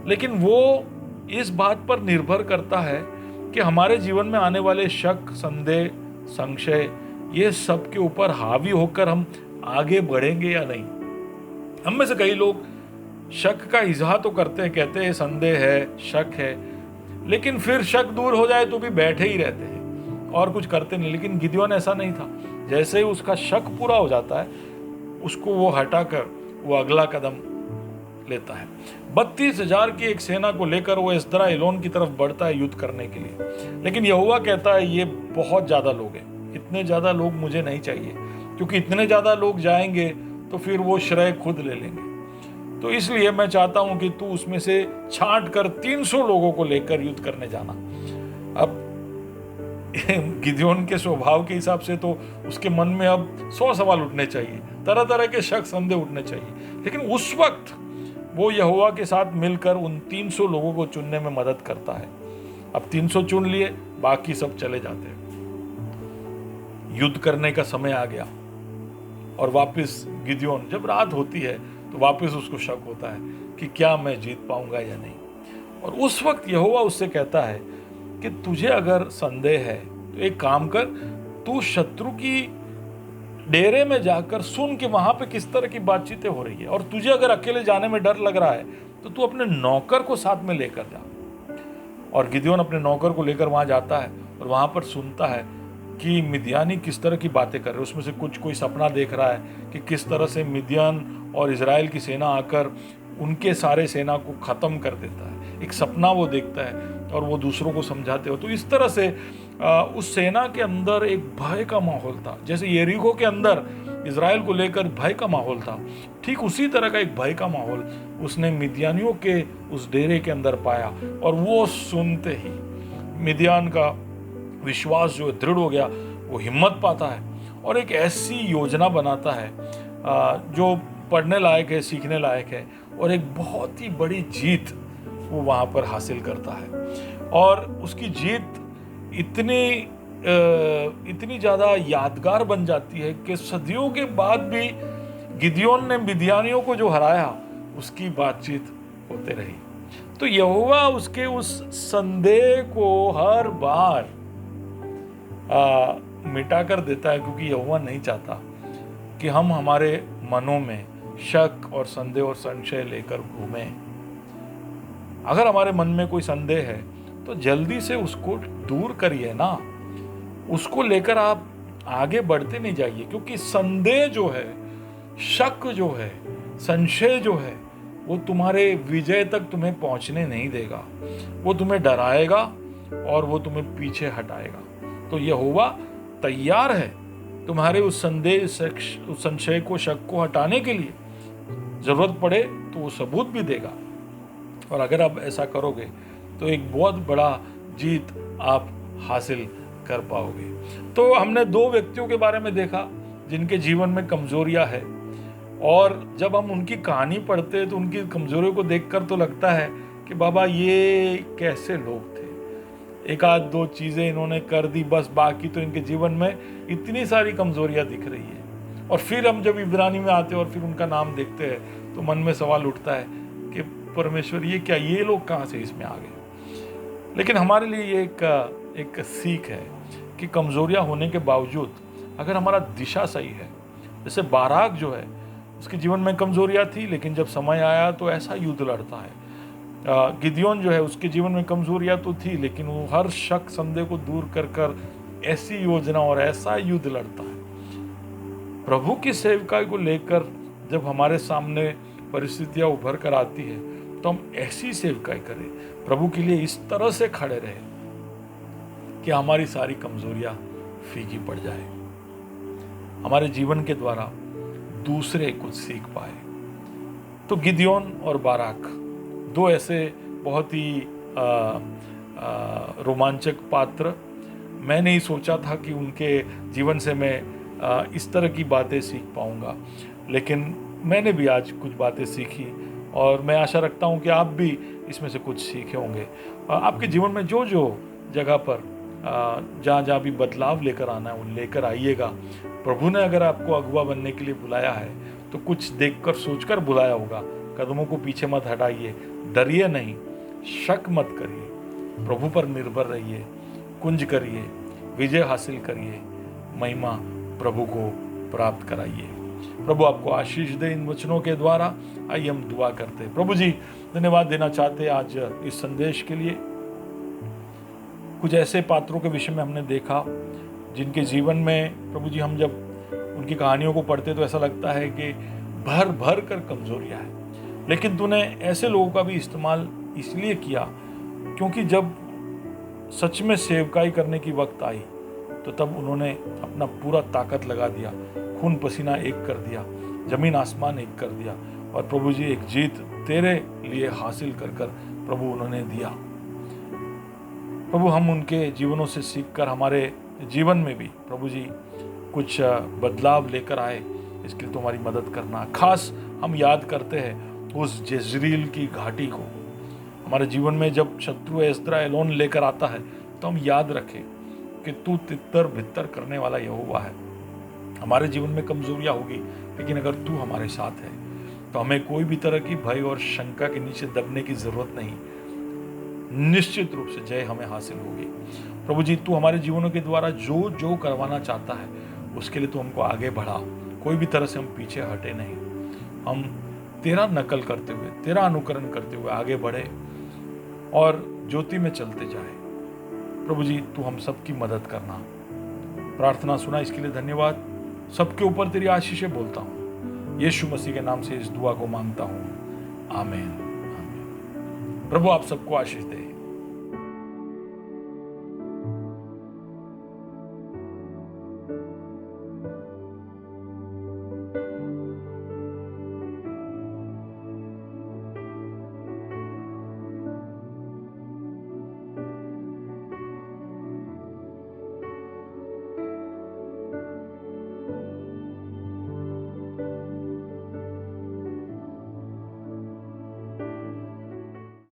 लेकिन वो इस बात पर निर्भर करता है कि हमारे जीवन में आने वाले शक, संदेह, संशय, ये सब के ऊपर हावी होकर हम आगे बढ़ेंगे या नहीं। हम में से कई लोग शक का इजहार तो करते हैं, कहते हैं संदेह है, शक है, लेकिन फिर शक दूर हो जाए तो भी बैठे ही रहते हैं और कुछ करते नहीं। लेकिन गिदयोन ऐसा नहीं था। जैसे ही उसका शक पूरा हो जाता है, उसको वो हटाकर वो अगला कदम लेता है। 32,000 की एक सेना को लेकर वो एस्दरा एलोन की तरफ बढ़ता है युद्ध करने के लिए। लेकिन यहोवा कहता है ये बहुत ज़्यादा लोग हैं, इतने ज़्यादा लोग मुझे नहीं चाहिए, क्योंकि इतने ज़्यादा लोग जाएंगे तो फिर वो श्रेय खुद ले लेंगे। तो इसलिए मैं चाहता हूं कि तू उसमें से छांट कर 300 लोगों को लेकर युद्ध करने जाना। अब गिदयोन के स्वभाव के हिसाब से तो उसके मन में अब 100 सवाल उठने चाहिए, तरह तरह के शक, संदेह उठने चाहिए। लेकिन उस वक्त वो यहोवा के साथ मिलकर उन 300 लोगों को चुनने में मदद करता है। अब 300 चुन लिए, बाकी सब चले जाते हैं। युद्ध करने का समय आ गया और वापस गिदयोन, जब रात होती है तो वापस उसको शक होता है कि क्या मैं जीत पाऊंगा या नहीं। और उस वक्त यहोवा उससे कहता है कि तुझे अगर संदेह है तो एक काम कर, तू शत्रु की डेरे में जाकर सुन कि वहां पे किस तरह की बातचीतें हो रही है। और तुझे अगर अकेले जाने में डर लग रहा है तो तू अपने नौकर को साथ में लेकर जा। और गिदयोन अपने नौकर को लेकर वहां जाता है और वहां पर सुनता है कि मिद्यानी किस तरह की बातें कर रहे हैं। उसमें से कोई सपना देख रहा है कि किस तरह से मिद्यान और इजराइल की सेना आकर उनके सारे सेना को ख़त्म कर देता है। एक सपना वो देखता है और वो दूसरों को समझाते हो। तो इस तरह से उस सेना के अंदर एक भय का माहौल था। जैसे यरीहो के अंदर इजराइल को लेकर भय का माहौल था, ठीक उसी तरह का एक भय का माहौल उसने मिद्यानियों के उस डेरे के अंदर पाया। और वो सुनते ही मिद्यान का विश्वास जो दृढ़ हो गया, वो हिम्मत पाता है और एक ऐसी योजना बनाता है जो पढ़ने लायक है, सीखने लायक है, और एक बहुत ही बड़ी जीत वो वहाँ पर हासिल करता है। और उसकी जीत इतनी ज़्यादा यादगार बन जाती है कि सदियों के बाद भी गिदयोन ने मिद्यानियों को जो हराया, उसकी बातचीत होते रही। तो यहोवा उसके उस संदेह को हर बार मिटा कर देता है, क्योंकि यहोवा नहीं चाहता कि हम हमारे मनों में शक और संदेह और संशय लेकर घूमें। अगर हमारे मन में कोई संदेह है तो जल्दी से उसको दूर करिए ना, उसको लेकर आप आगे बढ़ते नहीं जाइए। क्योंकि संदेह जो है, शक जो है, संशय जो है, वो तुम्हारे विजय तक तुम्हें पहुंचने नहीं देगा। वो तुम्हें डराएगा और वो तुम्हें पीछे हटाएगा। तो यहोवा तैयार है तुम्हारे उस संदेह, उस संशय को, शक को हटाने के लिए। जरूरत पड़े तो वो सबूत भी देगा। और अगर आप ऐसा करोगे तो एक बहुत बड़ा जीत आप हासिल कर पाओगे। तो हमने 2 व्यक्तियों के बारे में देखा जिनके जीवन में कमजोरियां है, और जब हम उनकी कहानी पढ़ते हैं तो उनकी कमजोरियों को देखकर तो लगता है कि बाबा ये कैसे लोग थे, 1-2 चीज़ें इन्होंने कर दी बस, बाकी तो इनके जीवन में इतनी सारी कमजोरियां दिख रही है। और फिर हम जब इब्रानी में आते हैं और फिर उनका नाम देखते हैं तो मन में सवाल उठता है कि परमेश्वर ये क्या, ये लोग कहाँ से इसमें आ गए। लेकिन हमारे लिए ये एक सीख है कि कमजोरियां होने के बावजूद अगर हमारा दिशा सही है, जैसे बाराक जो है उसके जीवन में कमजोरियां थी, लेकिन जब समय आया तो ऐसा युद्ध लड़ता है। गिदयोन जो है उसके जीवन में कमजोरियां तो थी, लेकिन वो हर शक, संदेह को दूर कर ऐसी योजना और ऐसा युद्ध लड़ता है। प्रभु की सेवकाई को लेकर जब हमारे सामने परिस्थितियां उभर कर आती है तो हम ऐसी सेवकाई करें, प्रभु के लिए इस तरह से खड़े रहे कि हमारी सारी कमजोरियां फीकी पड़ जाए, हमारे जीवन के द्वारा दूसरे कुछ सीख पाए। तो गिदयोन और बाराक 2 ऐसे बहुत ही रोमांचक पात्र। मैं नहीं सोचा था कि उनके जीवन से मैं इस तरह की बातें सीख पाऊंगा, लेकिन मैंने भी आज कुछ बातें सीखी और मैं आशा रखता हूँ कि आप भी इसमें से कुछ सीखे होंगे। आपके जीवन में जो जो जगह पर जहाँ जहाँ भी बदलाव लेकर आना है वो लेकर आइएगा। प्रभु ने अगर आपको अगुवा बनने के लिए बुलाया है तो कुछ देखकर सोचकर बुलाया होगा। कदमों को पीछे मत हटाइए, डरिए नहीं, शक मत करिए, प्रभु पर निर्भर रहिए, कुंज करिए, विजय हासिल करिए, महिमा प्रभु को प्राप्त कराइए। प्रभु आपको आशीष दे इन वचनों के द्वारा। आइए हम दुआ करते हैं। प्रभु जी, धन्यवाद देना चाहते हैं आज इस संदेश के लिए। कुछ ऐसे पात्रों के विषय में हमने देखा जिनके जीवन में प्रभु जी हम जब उनकी कहानियों को पढ़ते तो ऐसा लगता है कि भर भर कर कमजोरियां हैं, लेकिन तूने ऐसे लोगों का भी इस्तेमाल इसलिए किया क्योंकि जब सच में सेवकाई करने की वक्त आई तो तब उन्होंने अपना पूरा ताकत लगा दिया, खून पसीना एक कर दिया, जमीन आसमान एक कर दिया और प्रभु जी एक जीत तेरे लिए हासिल कर कर प्रभु उन्होंने दिया। प्रभु हम उनके जीवनों से सीखकर हमारे जीवन में भी प्रभु जी कुछ बदलाव लेकर आए, इसके लिए तुम्हारी मदद करना। खास हम याद करते हैं उस जezreel की घाटी को। हमारे जीवन में जब शत्रु एस्राएलोन लेकर आता है तो हम याद रखें कि तू तितर भितर करने वाला यहोवा है। हमारे जीवन में कमजोरियां होगी, लेकिन अगर तू हमारे साथ है तो हमें कोई भी तरह की भय और शंका के नीचे दबने की जरूरत नहीं। निश्चित रूप से जय हमें हासिल होगी। प्रभु जी, तू हमारे जीवनों के द्वारा जो जो करवाना चाहता है उसके लिए तू हमको आगे बढ़ा। कोई भी तरह से हम पीछे हटे नहीं, हम तेरा नकल करते हुए, तेरा अनुकरण करते हुए आगे बढ़े और ज्योति में चलते जाए। प्रभु जी, तू हम सबकी मदद करना। प्रार्थना सुना इसके लिए धन्यवाद। सबके ऊपर तेरी आशीषें बोलता हूँ, यीशु मसीह के नाम से इस दुआ को मांगता हूँ, आमीन। प्रभु आप सबको आशीष दे।